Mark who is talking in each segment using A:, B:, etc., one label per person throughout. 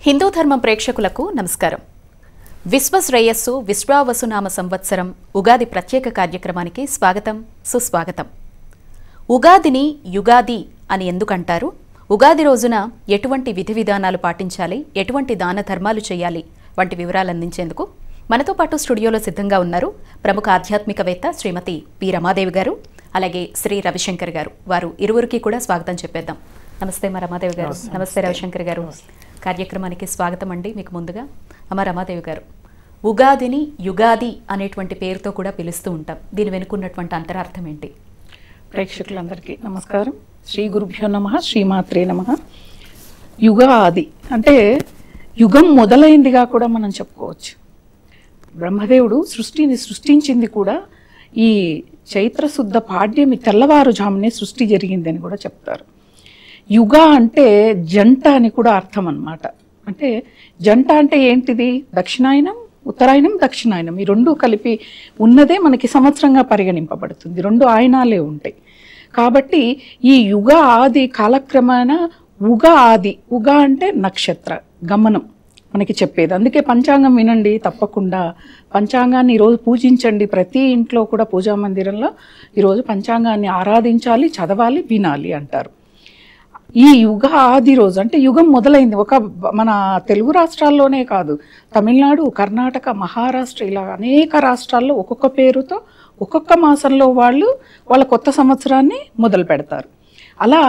A: హిందూ ధర్మం ప్రేక్షకులకు నమస్కారం. విశ్వశ్రేయస్సు విశ్వావసునామ సంవత్సరం ఉగాది ప్రత్యేక కార్యక్రమానికి స్వాగతం, సుస్వాగతం. ఉగాదిని యుగాది అని ఎందుకంటారు? ఉగాది రోజున ఎటువంటి విధి విధానాలు పాటించాలి, ఎటువంటి దాన ధర్మాలు చేయాలి వంటి వివరాలు అందించేందుకు మనతో పాటు స్టూడియోలో సిద్ధంగా ఉన్నారు ప్రముఖ ఆధ్యాత్మికవేత్త శ్రీమతి పి రమాదేవి గారు, అలాగే శ్రీ రవిశంకర్ గారు. వారు ఇరువురికి కూడా స్వాగతం చెప్పేద్దాం. నమస్తే మా రమాదేవి గారు. నమస్తే రవిశంకర్ గారు. కార్యక్రమానికి స్వాగతం అండి. మీకు ముందుగా అమ్మ రమాదేవి గారు, ఉగాదిని యుగాది అనేటువంటి పేరుతో కూడా పిలుస్తూ ఉంటాం. దీని వెనుకున్నటువంటి అంతరార్థం ఏంటి?
B: ప్రేక్షకులందరికీ నమస్కారం. శ్రీ గురుభ్యో నమః, శ్రీమాత్రే నమః. యుగాది అంటే యుగం మొదలైందిగా కూడా మనం చెప్పుకోవచ్చు. బ్రహ్మదేవుడు సృష్టిని సృష్టించింది కూడా ఈ చైత్రశుద్ధ పాడ్యమి తెల్లవారుజామునే సృష్టి జరిగిందని కూడా చెప్తారు. యుగ అంటే జంట అని కూడా అర్థం అన్నమాట. అంటే జంట అంటే ఏంటిది? దక్షిణాయనం, ఉత్తరాయణం, దక్షిణాయనం ఈ రెండు కలిపి ఉన్నదే మనకి సంవత్సరంగా పరిగణింపబడుతుంది. రెండు ఆయనాలే ఉంటాయి. కాబట్టి ఈ యుగ ఆది కాలక్రమేణా ఉగ ఆది, ఉగ అంటే నక్షత్ర గమనం మనకి చెప్పేది. అందుకే పంచాంగం వినండి తప్పకుండా. పంచాంగాన్ని ఈరోజు పూజించండి. ప్రతి ఇంట్లో కూడా పూజా మందిరంలో ఈరోజు పంచాంగాన్ని ఆరాధించాలి, చదవాలి, వినాలి అంటారు. ఈ యుగ ఆది రోజు అంటే యుగం మొదలైంది. మన తెలుగు రాష్ట్రాల్లోనే కాదు, తమిళనాడు, కర్ణాటక, మహారాష్ట్ర ఇలా అనేక రాష్ట్రాల్లో ఒక్కొక్క పేరుతో ఒక్కొక్క మాసంలో వాళ్ళ కొత్త సంవత్సరాన్ని మొదలు పెడతారు. అలా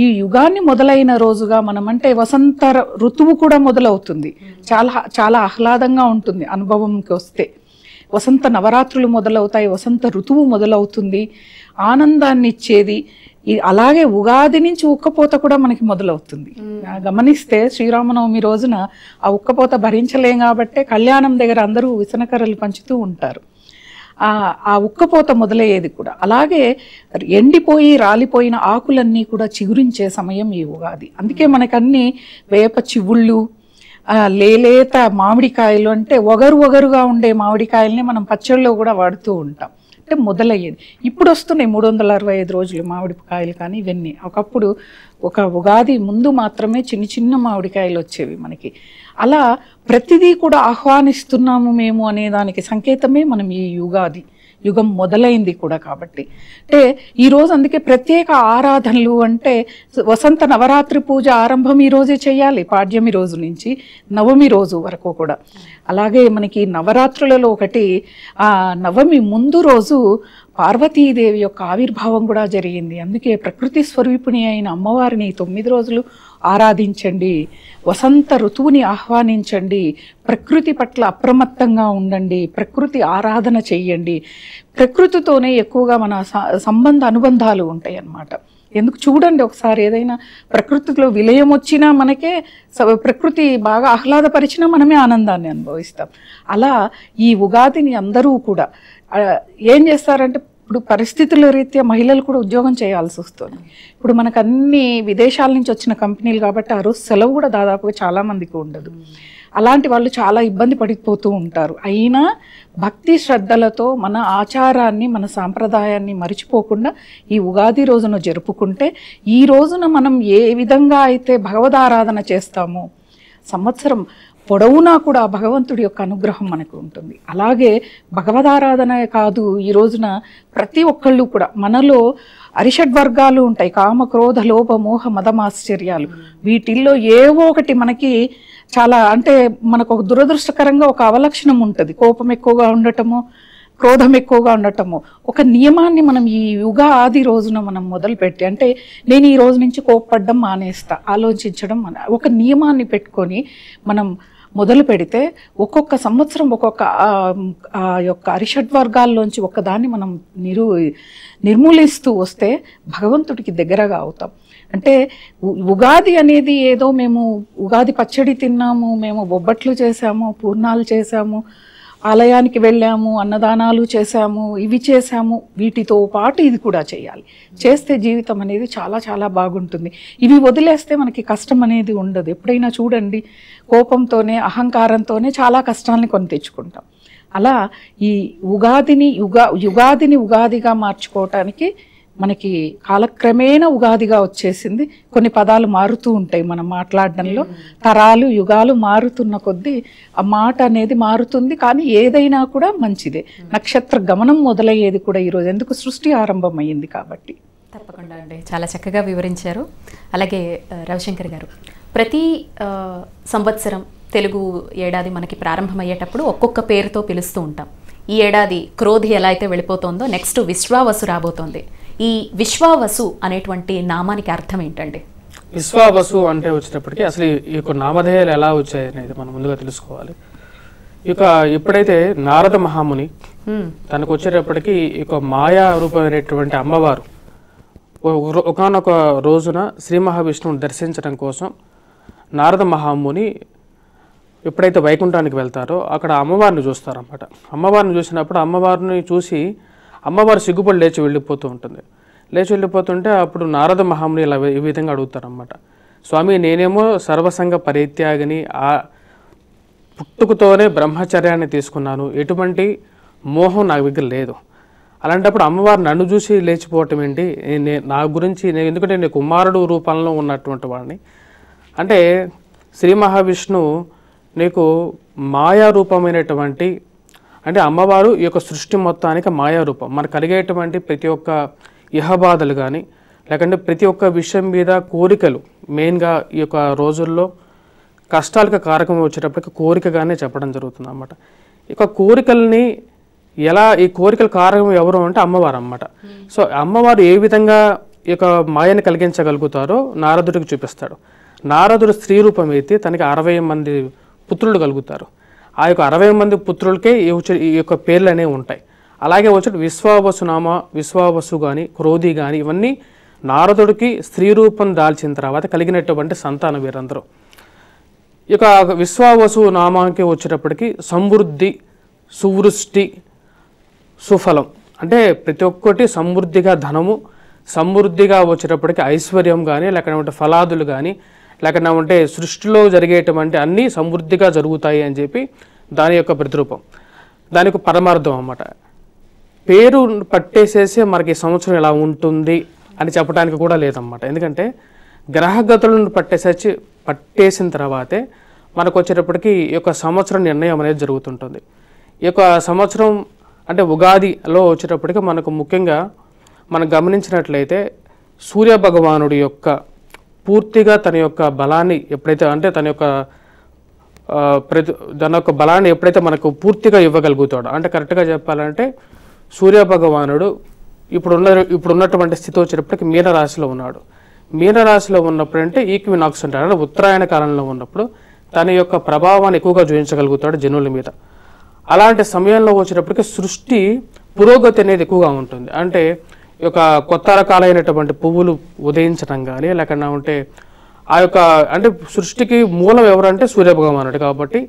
B: ఈ యుగాన్ని మొదలైన రోజుగా మనం అంటే వసంత ఋతువు కూడా మొదలవుతుంది. చాలా చాలా ఆహ్లాదంగా ఉంటుంది అనుభవంకి వస్తే. వసంత నవరాత్రులు మొదలవుతాయి, వసంత ఋతువు మొదలవుతుంది, ఆనందాన్ని ఇచ్చేది. అలాగే ఉగాది నుంచి ఉక్కపోత కూడా మనకి మొదలవుతుంది. గమనిస్తే శ్రీరామనవమి రోజున ఆ ఉక్కపోత భరించలేం కాబట్టే కళ్యాణం దగ్గర అందరూ విసనకర్రలు పంచుతూ ఉంటారు. ఆ ఉక్కపోత మొదలయ్యేది కూడా. అలాగే ఎండిపోయి రాలిపోయిన ఆకులన్నీ కూడా చిగురించే సమయం ఈ ఉగాది. అందుకే మనకన్నీ వేప చివుళ్ళు, లేలేత మామిడికాయలు అంటే ఒగరుగా ఉండే మామిడికాయల్ని మనం పచ్చళ్ళలో కూడా వాడుతూ ఉంటాం. అంటే మొదలయ్యేది. ఇప్పుడు వస్తున్నాయి 365 రోజులు మామిడికాయలు. కానీ ఇవన్నీ ఒకప్పుడు ఒక ఉగాది ముందు మాత్రమే చిన్న మామిడికాయలు వచ్చేవి మనకి. అలా ప్రతిదీ కూడా ఆహ్వానిస్తున్నాము మేము అనే దానికి సంకేతమే మనం ఈ యుగాది. యుగం మొదలైంది కూడా కాబట్టి. అంటే ఈరోజు అందుకే ప్రత్యేక ఆరాధనలు అంటే వసంత నవరాత్రి పూజ ఆరంభం ఈరోజే చేయాలి, పాడ్యమి రోజు నుంచి నవమి రోజు వరకు కూడా. అలాగే మనకి నవరాత్రులలో ఒకటి నవమి ముందు రోజు పార్వతీదేవి యొక్క ఆవిర్భావం కూడా జరిగింది. అందుకే ప్రకృతి స్వరూపిణి అయిన అమ్మవారిని 9 రోజులు ఆరాధించండి, వసంత ఋతువుని ఆహ్వానించండి, ప్రకృతి పట్ల అప్రమత్తంగా ఉండండి, ప్రకృతి ఆరాధన చెయ్యండి. ప్రకృతితోనే ఎక్కువగా మన సంబంధ అనుబంధాలు ఉంటాయి అన్నమాట. ఎందుకు చూడండి ఒకసారి, ఏదైనా ప్రకృతిలో విలయం వచ్చినా మనకే, ప్రకృతి బాగా ఆహ్లాదపరిచినా మనమే ఆనందాన్ని అనుభవిస్తాం. అలా ఈ ఉగాదిని అందరూ కూడా ఏం చేస్తారంటే, ఇప్పుడు పరిస్థితుల రీత్యా మహిళలు కూడా ఉద్యోగం చేయాల్సి వస్తుంది. ఇప్పుడు మనకు అన్ని విదేశాల నుంచి వచ్చిన కంపెనీలు కాబట్టి ఆ రోజు సెలవు కూడా దాదాపుగా చాలామందికి ఉండదు. అలాంటి వాళ్ళు చాలా ఇబ్బంది పడిపోతూ ఉంటారు. అయినా భక్తి శ్రద్ధలతో మన ఆచారాన్ని, మన సాంప్రదాయాన్ని మరిచిపోకుండా ఈ ఉగాది రోజున జరుపుకుంటే, ఈ రోజున మనం ఏ విధంగా అయితే భగవదారాధన చేస్తామో సంవత్సరం పొడవునా కూడా భగవంతుడి యొక్క అనుగ్రహం మనకు ఉంటుంది. అలాగే భగవదారాధన కాదు, ఈ రోజున ప్రతి ఒక్కళ్ళు కూడా మనలో అరిషడ్వర్గాలు ఉంటాయి. కామ, క్రోధ, లోభ, మోహ, మదమాశ్చర్యాలు. వీటిల్లో ఏవో ఒకటి మనకి చాలా అంటే మనకు ఒక దురదృష్టకరంగా ఒక అవలక్షణం ఉంటుంది. కోపం ఎక్కువగా ఉండటము, క్రోధం ఎక్కువగా ఉండటము. ఒక నియమాన్ని మనం ఈ యుగ ఆది రోజున మనం మొదలుపెట్టి, అంటే నేను ఈ రోజు నుంచి కోపపడ్డం మానేస్తా, ఆలోచించడం ఒక నియమాన్ని పెట్టుకొని మనం మొదలు పెడితే ఒక్కొక్క సంవత్సరం ఒక్కొక్క యొక్క అరిషడ్వర్గాల్లోంచి ఒక్కదాన్ని మనం నిర్మూలిస్తూ వస్తే భగవంతుడికి దగ్గరగా అవుతాం. అంటే ఉగాది అనేది ఏదో మేము ఉగాది పచ్చడి తిన్నాము, మేము బొబ్బట్లు చేసాము, పూర్ణాలు చేసాము, ఆలయానికి వెళ్ళాము, అన్నదానాలు చేశాము, ఇవి చేశాము, వీటితో పాటు ఇది కూడా చేయాలి. చేస్తే జీవితం అనేది చాలా చాలా బాగుంటుంది. ఇవి వదిలేస్తే మనకి కష్టం అనేది ఉండదు. ఎప్పుడైనా చూడండి, కోపంతోనే అహంకారంతోనే చాలా కష్టాలని కొని తెచ్చుకుంటాం. అలా ఈ ఉగాదిని ఉగాదిగా మార్చుకోవటానికి మనకి కాలక్రమేణా ఉగాదిగా వచ్చేసింది. కొన్ని పదాలు మారుతూ ఉంటాయి మనం మాట్లాడడంలో. తరాలు యుగాలు మారుతున్న కొద్దీ ఆ మాట అనేది మారుతుంది. కానీ ఏదైనా కూడా మంచిదే. నక్షత్ర గమనం మొదలయ్యేది కూడా ఈరోజు, ఎందుకు సృష్టి ఆరంభం అయ్యింది కాబట్టి.
A: తప్పకుండా అండి, చాలా చక్కగా వివరించారు. అలాగే రవిశంకర్ గారు, ప్రతి సంవత్సరం తెలుగు ఏడాది మనకి ప్రారంభమయ్యేటప్పుడు ఒక్కొక్క పేరుతో పిలుస్తూ ఉంటాం. ఈ ఏడాది క్రోధి ఎలా అయితే వెళ్ళిపోతుందో నెక్స్ట్ విశ్వావసు రాబోతోంది. ఈ విశ్వావసు అనేటువంటి నామానికి అర్థం ఏంటండి?
C: విశ్వావసు అంటే వచ్చేటప్పటికి అసలు ఈ యొక్క నామధేయాలు ఎలా వచ్చాయి అనేది మనం ముందుగా తెలుసుకోవాలి. ఇక ఎప్పుడైతే నారద మహాముని తనకు వచ్చేటప్పటికి ఇక మాయా రూపమైనటువంటి అమ్మవారు ఒకానొక రోజున శ్రీ మహావిష్ణువుని దర్శించడం కోసం నారద మహాముని ఎప్పుడైతే వైకుంఠానికి వెళ్తారో అక్కడ అమ్మవారిని చూస్తారన్నమాట. అమ్మవారిని చూసినప్పుడు అమ్మవారిని చూసి అమ్మవారు సిగ్గుపడి లేచి వెళ్ళిపోతూ ఉంటుంది. లేచి వెళ్ళిపోతుంటే అప్పుడు నారద మహాముని ఇలా ఈ విధంగా అడుగుతారన్నమాట, స్వామి నేనేమో సర్వసంగ పరిత్యాగిని, ఆ పుట్టుకతోనే బ్రహ్మచర్యాన్ని తీసుకున్నాను, ఎటువంటి మోహం నా దగ్గర లేదు, అలాంటప్పుడు అమ్మవారు నన్ను చూసి లేచిపోవటం ఏంటి, నా గురించి నేను ఎందుకంటే నేను కుమారుడు రూపంలో ఉన్నటువంటి వాడిని అంటే శ్రీ మహావిష్ణువు నీకు మాయారూపమైనటువంటి అంటే అమ్మవారు ఈ యొక్క సృష్టి మొత్తానికి మాయారూపం. మనకు కలిగేటువంటి ప్రతి ఒక్క ఇహబాధలు కానీ లేకంటే ప్రతి ఒక్క విషయం మీద కోరికలు, మెయిన్గా ఈ యొక్క రోజుల్లో కష్టాలకు కారకం వచ్చేటప్పటికి కోరికగానే చెప్పడం జరుగుతుంది అన్నమాట. ఇక కోరికల్ని ఎలా, ఈ కోరికల కారకం ఎవరు అంటే అమ్మవారు అన్నమాట. సో అమ్మవారు ఏ విధంగా ఈ యొక్క మాయని కలిగించగలుగుతారో నారదుడికి చూపిస్తాడు. నారదుడు స్త్రీ రూపం అయితే తనకి 60 మంది పుత్రులు కలుగుతారు. ఆ యొక్క 60 మంది పుత్రులకే ఈ యొక్క పేర్లు అనేవి ఉంటాయి. అలాగే వచ్చి విశ్వావసునామ, విశ్వావసు కానీ క్రోధి కానీ ఇవన్నీ నారదుడికి స్త్రీ రూపం దాల్చిన తర్వాత కలిగినటువంటి సంతానం వీరందరూ. ఇక విశ్వావసు నామానికి వచ్చేటప్పటికి సమృద్ధి, సువృష్టి, సుఫలం అంటే ప్రతి ఒక్కటి సమృద్ధిగా ధనము, సమృద్ధిగా వచ్చేటప్పటికి ఐశ్వర్యం కానీ లేకపోతే ఫలాదులు కానీ లేకపోతే సృష్టిలో జరిగేటువంటి అన్నీ సమృద్ధిగా జరుగుతాయి అని చెప్పి దాని యొక్క ప్రతిరూపం, దాని యొక్క పరమార్థం అన్నమాట. పేరు పట్టేసేసి మనకి ఈ సంవత్సరం ఎలా ఉంటుంది అని చెప్పడానికి కూడా లేదన్నమాట. ఎందుకంటే గ్రహగతులను పట్టేసిన తర్వాతే మనకు వచ్చేటప్పటికి ఈ యొక్క సంవత్సరం నిర్ణయం అనేది జరుగుతుంటుంది. ఈ యొక్క సంవత్సరం అంటే ఉగాదిలో వచ్చేటప్పటికి మనకు ముఖ్యంగా మనం గమనించినట్లయితే సూర్య భగవానుడి యొక్క పూర్తిగా తన యొక్క బలాన్ని ఎప్పుడైతే అంటే తన యొక్క బలాన్ని ఎప్పుడైతే మనకు పూర్తిగా ఇవ్వగలుగుతాడో అంటే కరెక్ట్గా చెప్పాలంటే సూర్య భగవానుడు ఇప్పుడున్నటువంటి స్థితి వచ్చేటప్పటికి మీనరాశిలో ఉన్నాడు. మీనరాశిలో ఉన్నప్పుడు అంటే ఈక్వినాక్స్ అంటారు, అంటే ఉత్తరాయణ కాలంలో ఉన్నప్పుడు తన యొక్క ప్రభావాన్ని ఎక్కువగా చూపించగలుగుతాడు జనుల మీద. అలాంటి సమయంలో వచ్చేటప్పటికి సృష్టి పురోగతి అనేది ఎక్కువగా ఉంటుంది. అంటే ఈ యొక్క కొత్త రకాలైనటువంటి పువ్వులు ఉదయించడం కానీ లేకుండా ఉంటే ఆ యొక్క అంటే సృష్టికి మూలం ఎవరంటే సూర్యభగవానుడు. కాబట్టి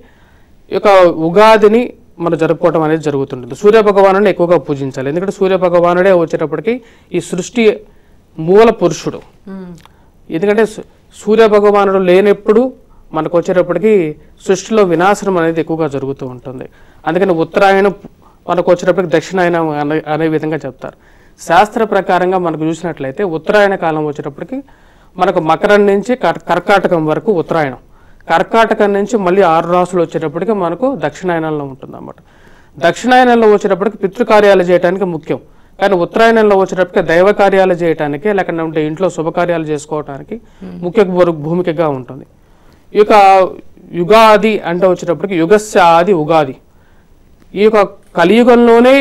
C: ఈ యొక్క ఉగాదిని మనం జరుపుకోవడం అనేది జరుగుతుంటుంది. సూర్యభగవానుడిని ఎక్కువగా పూజించాలి. ఎందుకంటే సూర్యభగవానుడే వచ్చేటప్పటికి ఈ సృష్టి మూల పురుషుడు. ఎందుకంటే సూర్యభగవానుడు లేనప్పుడు మనకు వచ్చేటప్పటికి సృష్టిలో వినాశనం అనేది ఎక్కువగా జరుగుతూ ఉంటుంది. అందుకని ఉత్తరాయణం మనకు వచ్చేటప్పటికి దక్షిణాయనం అనే విధంగా చెప్తారు. శాస్త్ర ప్రకారంగా మనకు చూసినట్లయితే ఉత్తరాయణ కాలం వచ్చేటప్పటికి మనకు మకరం నుంచి కర్కాటకం వరకు ఉత్తరాయణం, కర్కాటకం నుంచి మళ్ళీ 6 రాసులు వచ్చేటప్పటికి మనకు దక్షిణాయనంలో ఉంటుంది అన్నమాట. దక్షిణాయనంలో వచ్చేటప్పటికి పితృకార్యాలు చేయడానికి ముఖ్యం, కానీ ఉత్తరాయణంలో వచ్చేటప్పటికి దైవ కార్యాలు చేయడానికి లేకపోతే ఇంట్లో శుభకార్యాలు చేసుకోవడానికి ముఖ్య భూమికగా ఉంటుంది. ఈ యొక్క యుగాది అంటే వచ్చేటప్పటికి యుగస్య ఆది ఉగాది. ఈ యొక్క కలియుగంలోనే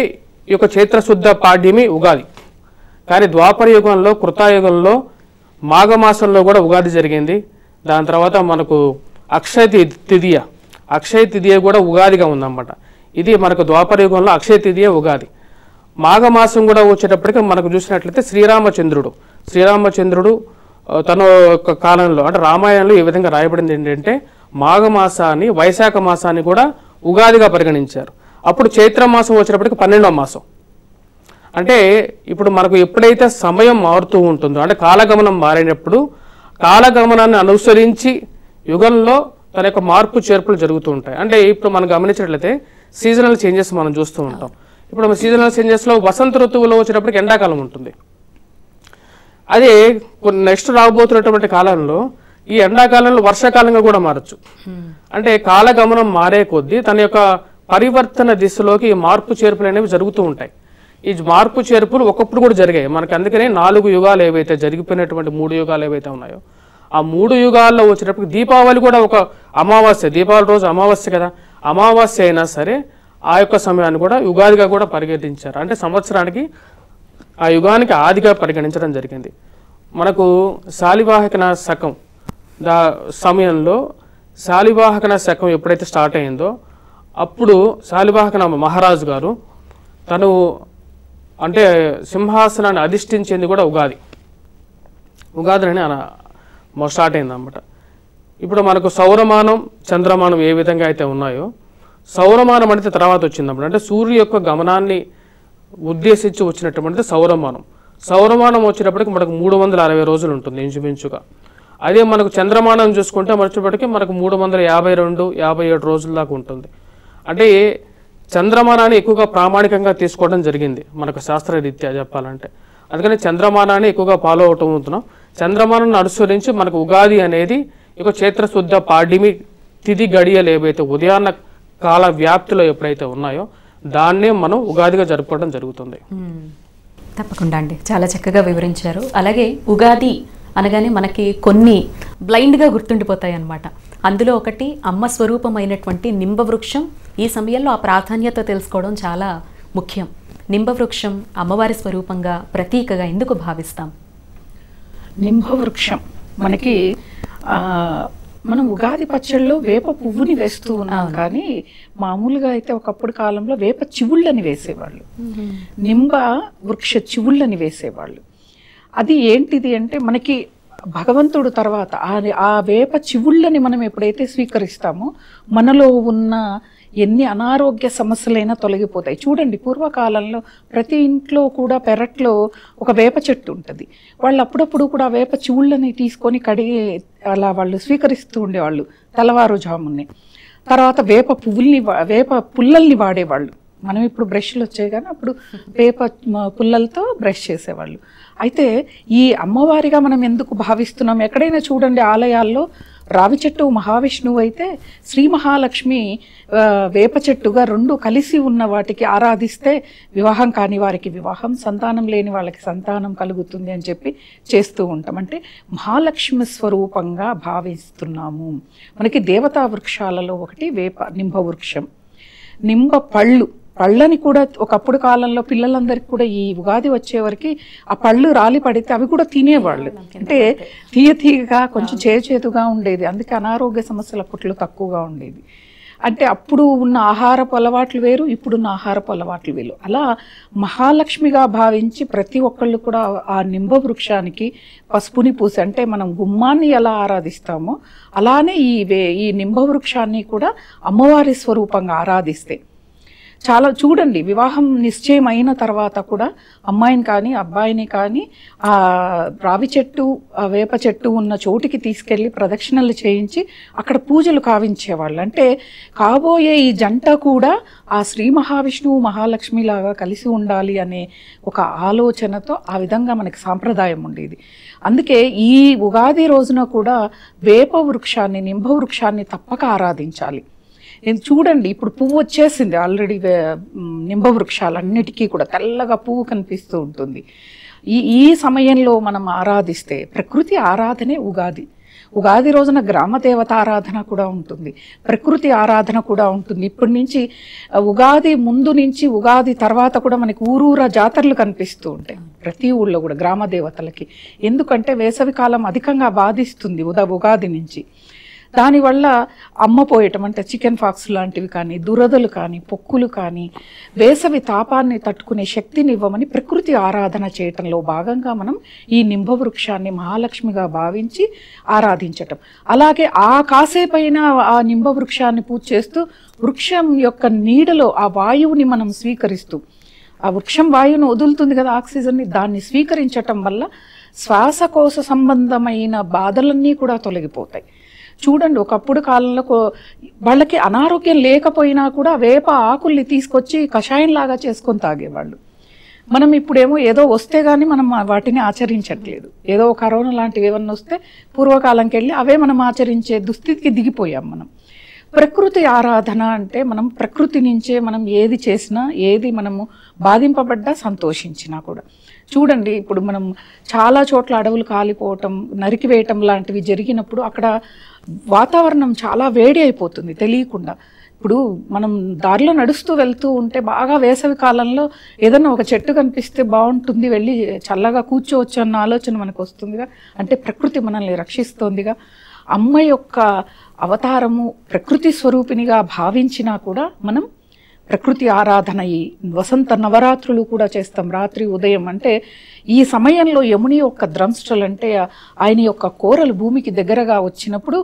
C: ఈ యొక్క చైత్రశుద్ధ పాడ్యమి ఉగాది. కానీ ద్వాపర యుగంలో కృతాయుగంలో మాఘమాసంలో కూడా ఉగాది జరిగింది. దాని తర్వాత మనకు అక్షయ తిథియ కూడా ఉగాదిగా ఉందన్నమాట. ఇది మనకు ద్వాపర యుగంలో అక్షయ తిథియ ఉగాది. మాఘమాసం కూడా వచ్చేటప్పటికి మనకు చూసినట్లయితే శ్రీరామచంద్రుడు తన యొక్క కాలంలో అంటే రామాయణంలో ఈ విధంగా రాయబడింది ఏంటంటే మాఘమాసాన్ని వైశాఖ మాసాన్ని కూడా ఉగాదిగా పరిగణించారు. అప్పుడు చైత్రమాసం వచ్చేటప్పటికి 12వ మాసం. అంటే ఇప్పుడు మనకు ఎప్పుడైతే సమయం మారుతూ ఉంటుందో అంటే కాలగమనం మారినప్పుడు కాలగమనాన్ని అనుసరించి యుగంలో తన యొక్క మార్పు చేర్పులు జరుగుతూ ఉంటాయి. అంటే ఇప్పుడు మనం గమనించినట్లయితే సీజనల్ చేంజెస్ మనం చూస్తూ ఉంటాం. ఇప్పుడు సీజనల్ చేంజెస్లో వసంత ఋతువులో వచ్చేటప్పటికి ఎండాకాలం ఉంటుంది. అదే నెక్స్ట్ రాబోతున్నటువంటి కాలంలో ఈ ఎండాకాలంలో వర్షాకాలంగా కూడా మారచ్చు. అంటే కాలగమనం మారే కొద్దీ తన యొక్క పరివర్తన దిశలోకి ఈ మార్పు చేర్పులు అనేవి జరుగుతూ ఉంటాయి. ఈ మార్పు చేర్పులు ఒకప్పుడు కూడా జరిగాయి మనకి. అందుకనే 4 యుగాలు ఏవైతే జరిగిపోయినటువంటి 3 యుగాలు ఏవైతే ఉన్నాయో ఆ 3 యుగాల్లో వచ్చేటప్పుడు దీపావళి కూడా ఒక అమావాస్య, దీపావళి రోజు అమావాస్య కదా, అమావాస్య అయినా సరే ఆ యొక్క సమయాన్ని కూడా యుగాదిగా కూడా పరిగణించారు. అంటే సంవత్సరానికి ఆ యుగానికి ఆదిగా పరిగణించడం జరిగింది. మనకు శాలివాహన శకం సమయంలో శాలివాహన శకం ఎప్పుడైతే స్టార్ట్ అయిందో అప్పుడు శాలివాహన మహారాజు గారు తను అంటే సింహాసనాన్ని అధిష్ఠించింది కూడా ఉగాది అని స్టార్ట్ అయింది అన్నమాట. ఇప్పుడు మనకు సౌరమానం చంద్రమానం ఏ విధంగా అయితే ఉన్నాయో సౌరమానం అంటే తర్వాత వచ్చిందన్నమాట. అంటే సూర్యు యొక్క గమనాన్ని ఉద్దేశించి వచ్చినటువంటి సౌరమానం. సౌరమానం వచ్చేటప్పటికి మనకు 360 రోజులు ఉంటుంది ఇంచుమించుగా. అదే మనకు చంద్రమానం చూసుకుంటే వచ్చేటప్పటికి మనకు 352-57 రోజుల దాకా ఉంటుంది. అంటే చంద్రమానాన్ని ఎక్కువగా ప్రామాణికంగా తీసుకోవడం జరిగింది మనకు శాస్త్రరీత్యా చెప్పాలంటే. అందుకని చంద్రమానాన్ని ఎక్కువగా ఫాలో అవుతున్నాం. చంద్రమానాన్ని అనుసరించి మనకు ఉగాది అనేది ఇక చైత్రశుద్ధ పాడ్యమి తిథి గడియలు ఏవైతే ఉదయాన్న కాల వ్యాప్తిలో ఎప్పుడైతే ఉన్నాయో దాన్నే మనం ఉగాదిగా జరుపుకోవడం జరుగుతుంది.
A: తప్పకుండా అండి, చాలా చక్కగా వివరించారు. అలాగే ఉగాది అనగానే మనకి కొన్ని బ్లైండ్గా గుర్తుండిపోతాయి అన్నమాట. అందులో ఒకటి అమ్మ స్వరూపమైనటువంటి నింబవృక్షం. ఈ సమయంలో ఆ ప్రాధాన్యత తెలుసుకోవడం చాలా ముఖ్యం. నింబవృక్షం అమ్మవారి స్వరూపంగా ప్రతీకగా ఎందుకు భావిస్తాం?
B: నింబవృక్షం మనకి మనం ఉగాది పచ్చళ్ళలో వేప పువ్వుని వేస్తూ ఉన్నాం, కానీ మామూలుగా అయితే ఒకప్పుడు కాలంలో వేప చివుళ్ళని వేసేవాళ్ళు, నింబ వృక్ష చివుళ్ళని వేసేవాళ్ళు. అది ఏంటిది అంటే మనకి భగవంతుడు తర్వాత ఆ వేప చివుళ్ళని మనం ఎప్పుడైతే స్వీకరిస్తామో మనలో ఉన్న ఎన్ని అనారోగ్య సమస్యలైనా తొలగిపోతాయి. చూడండి, పూర్వకాలంలో ప్రతి ఇంట్లో కూడా పెరట్లో ఒక వేప చెట్టు ఉంటుంది. వాళ్ళు అప్పుడప్పుడు కూడా వేప చివుళ్ళని తీసుకొని కడిగి అలా వాళ్ళు స్వీకరిస్తూ ఉండేవాళ్ళు తెల్లవారుజామునే. తర్వాత వేప పుల్లల్ని వాడేవాళ్ళు. మనం ఇప్పుడు బ్రష్లు వచ్చాయి కానీ అప్పుడు వేప పుల్లలతో బ్రష్ చేసేవాళ్ళు. అయితే ఈ అమ్మవారిగా మనం ఎందుకు భావిస్తున్నాం? ఎక్కడైనా చూడండి, ఆలయాల్లో రావి చెట్టు మహావిష్ణువు అయితే శ్రీ మహాలక్ష్మి వేప చెట్టుగా 2 కలిసి ఉన్న వాటికి ఆరాధిస్తే వివాహం కాని వారికి వివాహం, సంతానం లేని వాళ్ళకి సంతానం కలుగుతుంది అని చెప్పి చేస్తూ ఉంటాం. అంటే మహాలక్ష్మి స్వరూపంగా భావిస్తున్నాము. మనకి దేవతా వృక్షాలలో ఒకటి నింబ వృక్షం. నింబ పళ్ళని కూడా ఒకప్పుడు కాలంలో పిల్లలందరికీ కూడా ఈ ఉగాది వచ్చేవరకు ఆ పళ్ళు రాలి పడితే అవి కూడా తినేవాళ్ళు. అంటే తీయగా కొంచెం చేతుగా ఉండేది. అందుకే అనారోగ్య సమస్యలు అప్పట్లో తక్కువగా ఉండేది. అంటే అప్పుడు ఉన్న ఆహారపు అలవాట్లు వేరు, ఇప్పుడున్న ఆహారపు అలవాట్లు వేరు. అలా మహాలక్ష్మిగా భావించి ప్రతి ఒక్కళ్ళు కూడా ఆ నింబ వృక్షానికి పసుపుని పూసి, అంటే మనం గుమ్మాన్ని ఎలా ఆరాధిస్తామో అలానే ఈ నింబ వృక్షాన్ని కూడా అమ్మవారి స్వరూపంగా ఆరాధిస్తే చాలా చూడండి, వివాహం నిశ్చయం అయిన తర్వాత కూడా అమ్మాయిని కానీ అబ్బాయిని కానీ ఆ రావి చెట్టు వేప చెట్టు ఉన్న చోటికి తీసుకెళ్ళి ప్రదక్షిణలు చేయించి అక్కడ పూజలు కావించేవాళ్ళు. అంటే కాబోయే ఈ జంట కూడా ఆ శ్రీ మహావిష్ణువు మహాలక్ష్మిలాగా కలిసి ఉండాలి అనే ఒక ఆలోచనతో ఆ విధంగా మనకి సాంప్రదాయం ఉండేది. అందుకే ఈ ఉగాది రోజున కూడా వేప వృక్షాన్ని నింబ వృక్షాన్ని తప్పక ఆరాధించాలి. చూడండి, ఇప్పుడు పువ్వు వచ్చేసింది ఆల్రెడీ. నింబ వృక్షాలన్నిటికీ కూడా తెల్లగా పువ్వు కనిపిస్తూ ఉంటుంది. ఈ సమయంలో మనం ఆరాధిస్తే ప్రకృతి ఆరాధనే ఉగాది రోజున గ్రామ దేవత ఆరాధన కూడా ఉంటుంది, ప్రకృతి ఆరాధన కూడా ఉంటుంది. ఇప్పటి నుంచి ఉగాది ముందు నుంచి ఉగాది తర్వాత కూడా మనకి ఊరూరా జాతరలు కనిపిస్తూ ఉంటాయి ప్రతి ఊళ్ళో కూడా గ్రామ దేవతలకి. ఎందుకంటే వేసవికాలం అధికంగా బాధిస్తుంది ఉగాది నుంచి. దానివల్ల అమ్మపోయటం అంటే చికెన్ ఫాక్స్ లాంటివి కానీ, దురదలు కానీ, పొక్కులు కానీ, వేసవి తాపాన్ని తట్టుకునే శక్తిని ఇవ్వమని ప్రకృతి ఆరాధన చేయటంలో భాగంగా మనం ఈ నింబ వృక్షాన్ని మహాలక్ష్మిగా భావించి ఆరాధించటం. అలాగే ఆ కాసేపైన ఆ నింబ వృక్షాన్ని పూజ చేస్తూ వృక్షం యొక్క నీడలో ఆ వాయువుని మనం స్వీకరిస్తూ, ఆ వృక్షం వాయువును వదులుతుంది కదా ఆక్సిజన్ని, దాన్ని స్వీకరించటం వల్ల శ్వాసకోశ సంబంధమైన బాధలన్నీ కూడా తొలగిపోతాయి. చూడండి, ఒకప్పుడు కాలంలో వాళ్ళకి అనారోగ్యం లేకపోయినా కూడా వేప ఆకుల్ని తీసుకొచ్చి కషాయంలాగా చేసుకొని తాగేవాళ్ళు. మనం ఇప్పుడేమో ఏదో వస్తే గానీ మనం వాటిని ఆచరించట్లేదు. ఏదో కరోనా లాంటివి ఏమన్నా వస్తే పూర్వకాలంకి వెళ్ళి అవే మనం ఆచరించే దుస్థితికి దిగిపోయాం మనం. ప్రకృతి ఆరాధన అంటే మనం ప్రకృతి నుంచే మనం ఏది చేసినా, ఏది మనము బాధింపబడ్డా, సంతోషించినా కూడా. చూడండి, ఇప్పుడు మనం చాలా చోట్ల అడవులు కాలిపోవటం, నరికివేయటం లాంటివి జరిగినప్పుడు అక్కడ వాతావరణం చాలా వేడి అయిపోతుంది తెలియకుండా. ఇప్పుడు మనం దారిలో నడుస్తూ వెళ్తూ ఉంటే బాగా వేసవి కాలంలో ఏదన్నా ఒక చెట్టు కనిపిస్తే బాగుంటుంది, వెళ్ళి చల్లగా కూర్చోవచ్చు అన్న ఆలోచన మనకు వస్తుందిగా. అంటే ప్రకృతి మనల్ని రక్షిస్తోందిగా. అమ్మ యొక్క అవతారము ప్రకృతి స్వరూపినిగా భావించినా కూడా మనం ప్రకృతి ఆరాధన, ఈ వసంత నవరాత్రులు కూడా చేస్తాం. రాత్రి ఉదయం అంటే ఈ సమయంలో యముని యొక్క ద్రంష్టలు అంటే ఆయన యొక్క కోరలు భూమికి దగ్గరగా వచ్చినప్పుడు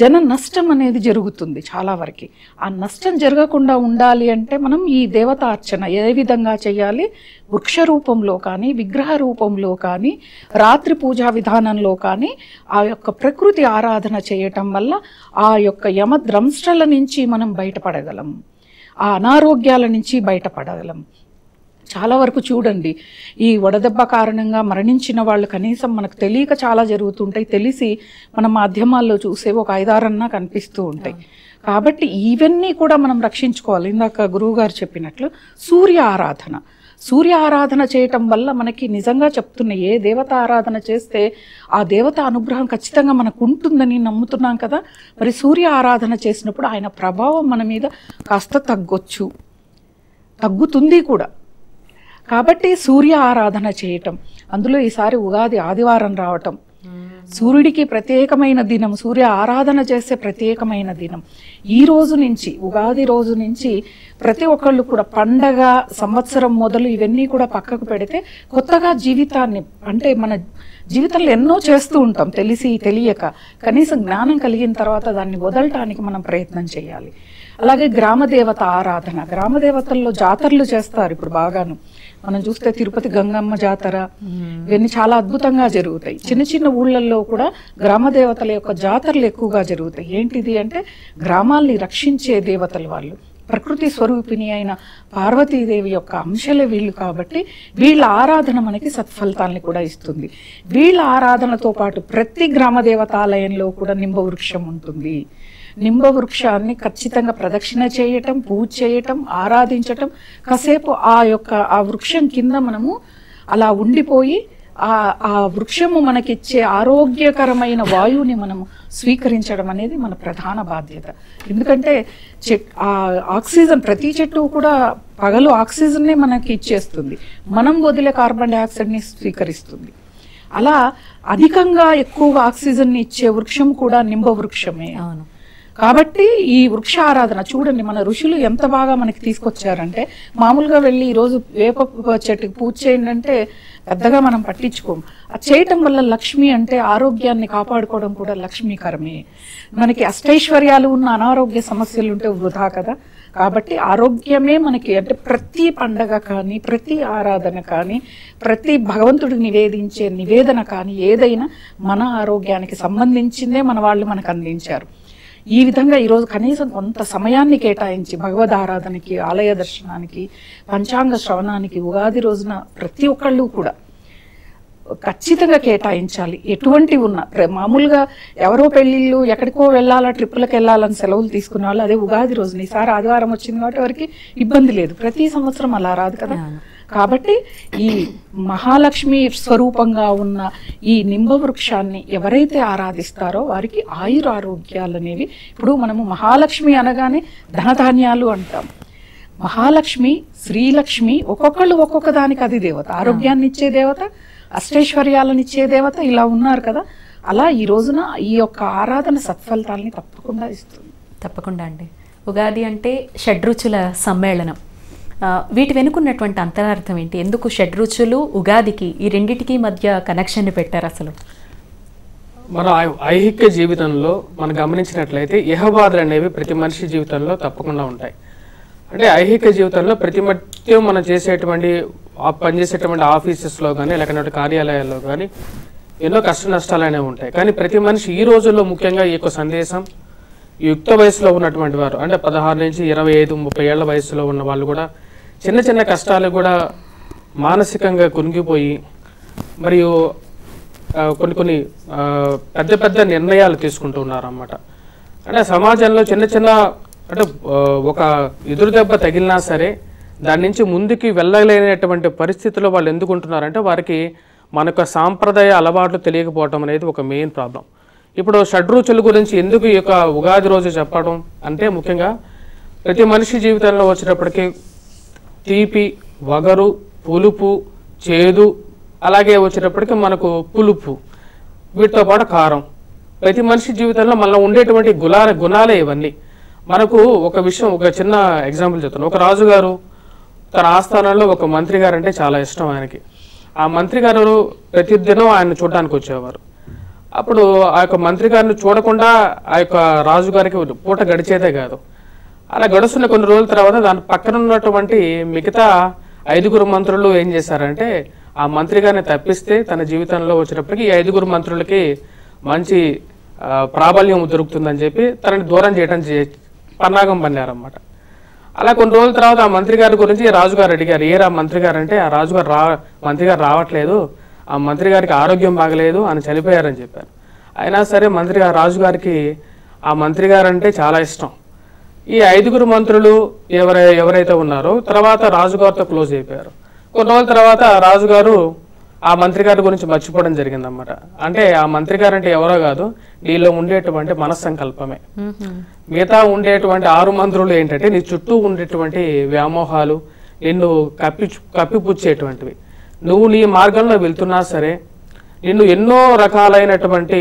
B: జన నష్టం అనేది జరుగుతుంది చాలా వరకు. ఆ నష్టం జరగకుండా ఉండాలి అంటే మనం ఈ దేవతా అర్చన ఏ విధంగా చేయాలి? వృక్ష రూపంలో కానీ, విగ్రహ రూపంలో కానీ, రాత్రి పూజా విధానంలో కానీ ఆ యొక్క ప్రకృతి ఆరాధన చేయటం వల్ల ఆ యొక్క యమద్రంష్టల నుంచి మనం బయటపడగలం, ఆ అనారోగ్యాల నుంచి బయటపడగలం. చాలా వరకు చూడండి, ఈ వడదెబ్బ కారణంగా మరణించిన వాళ్ళు కనీసం మనకు తెలియక చాలా జరుగుతుంటాయి, తెలిసి మన మాధ్యమాల్లో చూసే ఒక 5-6 కనిపిస్తూ ఉంటాయి. కాబట్టి ఇవన్నీ కూడా మనం రక్షించుకోవాలి. ఇందాక గురువు గారు చెప్పినట్లు సూర్య ఆరాధన, సూర్య ఆరాధన చేయటం వల్ల మనకి నిజంగా చెప్తున్న ఏ దేవత ఆరాధన చేస్తే ఆ దేవత అనుగ్రహం ఖచ్చితంగా మనకు ఉంటుందని నమ్ముతున్నాం కదా. మరి సూర్య ఆరాధన చేసినప్పుడు ఆయన ప్రభావం మన మీద కాస్త తగ్గుతుంది కూడా. కాబట్టి సూర్య ఆరాధన చేయటం, అందులో ఈసారి ఉగాది ఆదివారం రావటం, సూర్యుడికి ప్రత్యేకమైన దినం, సూర్య ఆరాధన చేసే ప్రత్యేకమైన దినం. ఈ రోజు నుంచి, ఉగాది రోజు నుంచి ప్రతి ఒక్కళ్ళు కూడా పండగ, సంవత్సరం మొదలు ఇవన్నీ కూడా పక్కకు పెడితే కొత్తగా జీవితాన్ని, అంటే మన జీవితంలో ఎన్నో చేస్తూ ఉంటాం తెలిసి తెలియక, కనీసం జ్ఞానం కలిగిన తర్వాత దాన్ని వదలటానికి మనం ప్రయత్నం చేయాలి. అలాగే గ్రామదేవత ఆరాధన, గ్రామదేవతల్లో జాతరలు చేస్తారు ఇప్పుడు బాగాను. మనం చూస్తే తిరుపతి గంగమ్మ జాతర, ఇవన్నీ చాలా అద్భుతంగా జరుగుతాయి. చిన్న చిన్న ఊళ్ళల్లో కూడా గ్రామదేవతల యొక్క జాతరలు ఎక్కువగా జరుగుతాయి. ఏంటిది అంటే గ్రామాల్ని రక్షించే దేవతలు వాళ్ళు, ప్రకృతి స్వరూపిణి అయిన పార్వతీదేవి యొక్క అంశలే వీళ్ళు. కాబట్టి వీళ్ళ ఆరాధన మనకి సత్ఫలితాలని కూడా ఇస్తుంది. వీళ్ళ ఆరాధనతో పాటు ప్రతి గ్రామ దేవతాలయంలో కూడా నింబ వృక్షం ఉంటుంది. నింబ వృక్షాన్ని ఖచ్చితంగా ప్రదక్షిణ చేయటం, పూజ చేయటం, ఆరాధించటం, కాసేపు ఆ వృక్షం కింద మనము అలా ఉండిపోయి ఆ వృక్షము మనకిచ్చే ఆరోగ్యకరమైన వాయువుని మనము స్వీకరించడం అనేది మన ప్రధాన బాధ్యత. ఎందుకంటే ఆక్సిజన్, ప్రతి చెట్టు కూడా పగలు ఆక్సిజన్నే మనకి ఇచ్చేస్తుంది, మనం వదిలే కార్బన్ డైఆక్సైడ్ని స్వీకరిస్తుంది. అలా అధికంగా ఎక్కువగా ఆక్సిజన్ని ఇచ్చే వృక్షం కూడా నింబ వృక్షమే. కాబట్టి ఈ వృక్ష ఆరాధన చూడండి, మన ఋషులు ఎంత బాగా మనకి తీసుకొచ్చారంటే, మామూలుగా వెళ్ళి ఈరోజు వేప చెట్టుకి పూజ చేయండి అంటే పెద్దగా మనం పట్టించుకోము. అది చేయటం వల్ల లక్ష్మి, అంటే ఆరోగ్యాన్ని కాపాడుకోవడం కూడా లక్ష్మీకరమే. మనకి అష్టైశ్వర్యాలు ఉన్న అనారోగ్య సమస్యలు ఉంటే వృధా కదా. కాబట్టి ఆరోగ్యమే మనకి, అంటే ప్రతి పండగ కానీ, ప్రతి ఆరాధన కానీ, ప్రతి భగవంతుడికి నివేదించే నివేదన కానీ ఏదైనా మన ఆరోగ్యానికి సంబంధించిందే మన వాళ్ళు మనకు అందించారు. ఈ విధంగా ఈరోజు కనీసం కొంత సమయాన్ని కేటాయించి భగవద్ ఆరాధనకి, ఆలయ దర్శనానికి, పంచాంగ శ్రవణానికి ఉగాది రోజున ప్రతి ఒక్కళ్ళు కూడా ఖచ్చితంగా కేటాయించాలి. ఎటువంటివి ఉన్నా, మామూలుగా ఎవరో పెళ్ళిళ్ళు, ఎక్కడికో వెళ్ళాలా, ట్రిప్పులకు వెళ్ళాలని సెలవులు తీసుకునే వాళ్ళు అదే ఉగాది రోజున, ఈసారి ఆదివారం వచ్చింది కాబట్టి ఎవరికి ఇబ్బంది లేదు. ప్రతి సంవత్సరం అలా రాదు కదా. కాబట్టి ఈ మహాలక్ష్మి స్వరూపంగా ఉన్న ఈ నింబ వృక్షాన్ని ఎవరైతే ఆరాధిస్తారో వారికి ఆయురారోగ్యాలు అనేవి, ఇప్పుడు మనము మహాలక్ష్మి అనగానే ధనధాన్యాలు అంటాం. మహాలక్ష్మి, శ్రీలక్ష్మి ఒక్కొక్కళ్ళు ఒక్కొక్క దానికి అది దేవత, ఆరోగ్యాన్ని ఇచ్చే దేవత, అష్టైశ్వర్యాలను ఇచ్చే దేవత, ఇలా ఉన్నారు కదా. అలా ఈ రోజున ఈ యొక్క ఆరాధన సత్ఫలితాలని తప్పకుండా ఇస్తుంది.
A: తప్పకుండా అండి. ఉగాది అంటే షడ్రుచుల సమ్మేళనం. వీటి వెనుకున్నటువంటి అంతరార్థం ఏంటి? ఎందుకు షడ్రుచులు, ఉగాదికి ఈ రెండిటికి మధ్య కనెక్షన్ పెట్టారు అసలు?
C: మన ఐహిక జీవితంలో మనం గమనించినట్లయితే ఇహబాధలు అనేవి ప్రతి మనిషి జీవితంలో తప్పకుండా ఉంటాయి. అంటే ఐహిక జీవితంలో ప్రతి మధ్యం మనం పనిచేసేటువంటి ఆఫీసెస్లో కానీ, లేకపోతే కార్యాలయాల్లో కానీ ఎన్నో కష్ట నష్టాలు అనేవి ఉంటాయి. కానీ ప్రతి మనిషి ఈ రోజుల్లో ముఖ్యంగా ఈ యొక్క సందేశం యుక్త వయసులో ఉన్నటువంటి వారు, అంటే 16 నుంచి 25, 30 ఏళ్ల వయసులో ఉన్న వాళ్ళు కూడా చిన్న చిన్న కష్టాలు కూడా మానసికంగా కునిగిపోయి మరియు కొన్ని పెద్ద పెద్ద నిర్ణయాలు తీసుకుంటూ ఉన్నారన్నమాట. అంటే సమాజంలో చిన్న చిన్న అంటే ఒక ఎదురు దెబ్బ తగిలినా సరే దాని నుంచి ముందుకి వెళ్ళలేనటువంటి పరిస్థితిలో వాళ్ళు ఎందుకు ఉంటున్నారంటే వారికి మనకు సాంప్రదాయ అలవాట్లు తెలియకపోవటం అనేది ఒక మెయిన్ ప్రాబ్లం. ఇప్పుడు షడ్రుచుల గురించి ఎందుకు ఈ యొక్క ఉగాది రోజు చెప్పడం అంటే ముఖ్యంగా ప్రతి మనిషి జీవితంలో వచ్చేటప్పటికి తీపి, వగరు, పులుపు, చేదు, అలాగే వచ్చేటప్పటికి మనకు పులుపు, వీటితో పాటు కారం, ప్రతి మనిషి జీవితంలో మనలో ఉండేటువంటి గుణాలే ఇవన్నీ. మనకు ఒక విషయం, ఒక చిన్న ఎగ్జాంపుల్ చెప్తాను. ఒక రాజుగారు తన ఆస్థానంలో ఒక మంత్రి గారు అంటే చాలా ఇష్టం ఆయనకి. ఆ మంత్రి గారు ప్రతిదినం ఆయన చూడడానికి వచ్చేవారు. అప్పుడు ఆ యొక్క మంత్రి గారిని చూడకుండా ఆ యొక్క రాజుగారికి పూట గడిచేదే కాదు. అలా గడుస్తున్న కొన్ని రోజుల తర్వాత దాని పక్కన ఉన్నటువంటి మిగతా 5 మంత్రులు ఏం చేశారంటే ఆ మంత్రి గారిని తప్పిస్తే తన జీవితంలో వచ్చినప్పటికీ ఈ 5 మంత్రులకి మంచి ప్రాబల్యం దొరుకుతుందని చెప్పి తనని దూరం చేయడం పన్నాగం పన్నారన్నమాట. అలా కొన్ని రోజుల తర్వాత ఆ మంత్రి గారి గురించి రాజుగారు అడిగారు, ఏరా మంత్రి గారు అంటే ఆ రాజుగారు మంత్రి గారు రావట్లేదు, ఆ మంత్రి గారికి ఆరోగ్యం బాగలేదు, అని చనిపోయారని చెప్పారు. అయినా సరే రాజుగారికి ఆ మంత్రి గారు అంటే చాలా ఇష్టం. ఈ 5 మంత్రులు ఎవరైతే ఉన్నారో తర్వాత రాజుగారితో క్లోజ్ అయిపోయారు. కొన్ని రోజుల తర్వాత రాజుగారు ఆ మంత్రి గారి గురించి మర్చిపోవడం జరిగిందన్నమాట. అంటే ఆ మంత్రి గారు అంటే ఎవరో కాదు, నీలో ఉండేటువంటి మనస్సంకల్పమే. మిగతా ఉండేటువంటి 6 మంత్రులు ఏంటంటే నీ చుట్టూ ఉండేటువంటి వ్యామోహాలు, నిన్ను కప్పిపుచ్చేటువంటివి. నువ్వు నీ మార్గంలో వెళ్తున్నా సరే నిన్ను ఎన్నో రకాలైనటువంటి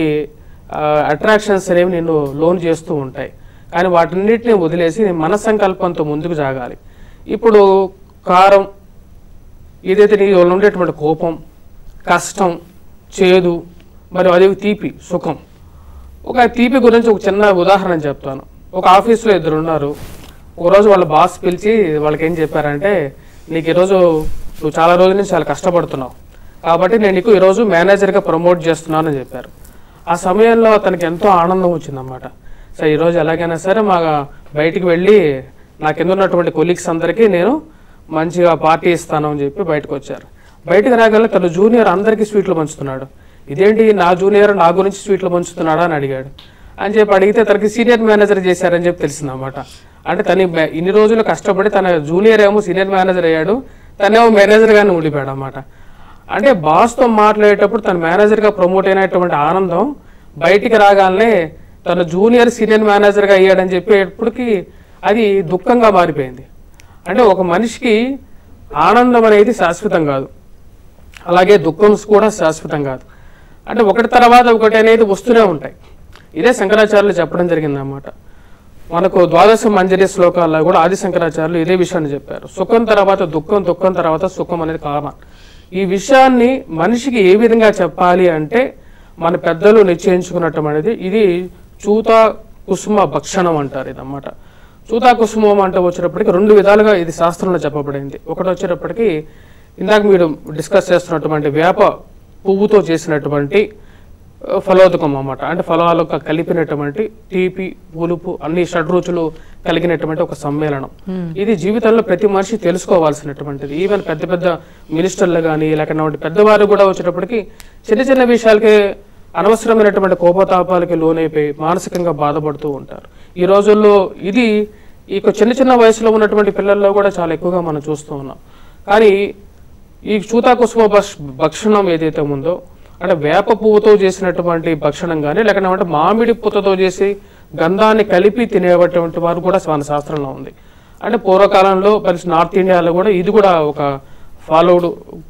C: అట్రాక్షన్స్ అనేవి నిన్ను లోన్ చేస్తూ ఉంటాయి. కానీ వాటన్నిటిని వదిలేసి మనస్సంకల్పంతో ముందుకు సాగాలి. ఇప్పుడు కారం, ఏదైతే నీలో ఉండేటువంటి కోపం, కష్టం, చేదు, మరియు అదే తీపి, సుఖం. ఒక తీపి గురించి ఒక చిన్న ఉదాహరణ చెప్తాను. ఒక ఆఫీస్లో 2 ఉన్నారు. ఒకరోజు వాళ్ళ బాస్ పిలిచి వాళ్ళకి ఏం చెప్పారంటే, నీకు ఈరోజు నువ్వు చాలా రోజుల నుంచి చాలా కష్టపడుతున్నావు కాబట్టి నేను నీకు ఈరోజు మేనేజర్గా ప్రమోట్ చేస్తున్నానని చెప్పారు. ఆ సమయంలో అతనికి ఎంతో ఆనందం వచ్చిందన్నమాట. సరే ఈరోజు ఎలాగైనా సరే బయటికి వెళ్ళి నా కింద ఉన్నటువంటి కొలీగ్స్ అందరికీ నేను మంచిగా పార్టీ ఇస్తాను అని చెప్పి బయటకు వచ్చారు. బయటకు రాగల తన జూనియర్ అందరికీ స్వీట్లు పంచుతున్నాడు. ఇదేంటి నా జూనియర్ నా గురించి స్వీట్లు పంచుతున్నాడా అని అడిగాడు. అని చెప్పి అడిగితే తనకి సీనియర్ మేనేజర్ చేశారని చెప్పి తెలిసిందన్నమాట. అంటే తను ఇన్ని రోజులు కష్టపడి తన జూనియర్ ఏమో సీనియర్ మేనేజర్ అయ్యాడు, తనేమో మేనేజర్గానే ఉండిపోయాడు అన్నమాట. అంటే బాస్తో మాట్లాడేటప్పుడు తన మేనేజర్గా ప్రమోట్ అయినటువంటి ఆనందం బయటికి రాగానే తన జూనియర్ సీనియర్ మేనేజర్గా అయ్యాడని చెప్పేటప్పటికి అది దుఃఖంగా మారిపోయింది. అంటే ఒక మనిషికి ఆనందం అనేది శాశ్వతం కాదు, అలాగే దుఃఖం కూడా శాశ్వతం కాదు. అంటే ఒకటి తర్వాత ఒకటి అనేది వస్తూనే ఉంటాయి. ఇదే శంకరాచార్యులు చెప్పడం జరిగిందన్నమాట. మనకు 12 మంజరి శ్లోకాల్లో కూడా ఆది శంకరాచార్యులు ఇదే విషయాన్ని చెప్పారు. సుఖం తర్వాత దుఃఖం, దుఃఖం తర్వాత సుఖం అనేది కామన్. ఈ విషయాన్ని మనిషికి ఏ విధంగా చెప్పాలి అంటే మన పెద్దలు నిశ్చయించుకున్నటువంటిది ఇది చూతా కుసుమ భక్షణం అంటారు ఇదన్నమాట. చూతా కుసుమం అంటే వచ్చేటప్పటికి 2 విధాలుగా ఇది శాస్త్రంలో చెప్పబడింది. ఒకటి వచ్చేటప్పటికి ఇందాక మీరు డిస్కస్ చేస్తున్నటువంటి వేప పువ్వుతో చేసినటువంటి ఫలోదకం అన్నమాట. అంటే ఫలాలు కలిపినటువంటి తీపి, పులుపు అన్ని షడ్రుచులు కలిగినటువంటి ఒక సమ్మేళనం. ఇది జీవితంలో ప్రతి మనిషి తెలుసుకోవాల్సినటువంటిది. ఈవెన్ పెద్ద పెద్ద మినిస్టర్లు కానీ లేకపోతే పెద్దవారు కూడా వచ్చేటప్పటికి చిన్న చిన్న విషయాలకి అనవసరమైనటువంటి కోపతాపాలకి లోనైపోయి మానసికంగా బాధపడుతూ ఉంటారు. ఈ రోజుల్లో ఇది ఈ చిన్న చిన్న వయసులో ఉన్నటువంటి పిల్లల్లో కూడా చాలా ఎక్కువగా మనం చూస్తూ ఉన్నాం. కానీ ఈ చూతాకుసుమ భక్షణం ఏదైతే ఉందో అంటే వేప పువ్వుతో చేసినటువంటి భక్షణం కానీ లేకపోతే మామిడి పుత్తతో చేసి గంధాన్ని కలిపి తినేటువంటి వారు కూడా మన శాస్త్రంలో ఉంది. అంటే పూర్వకాలంలో నార్త్ ఇండియాలో కూడా ఇది కూడా ఒక ఫాలోడ్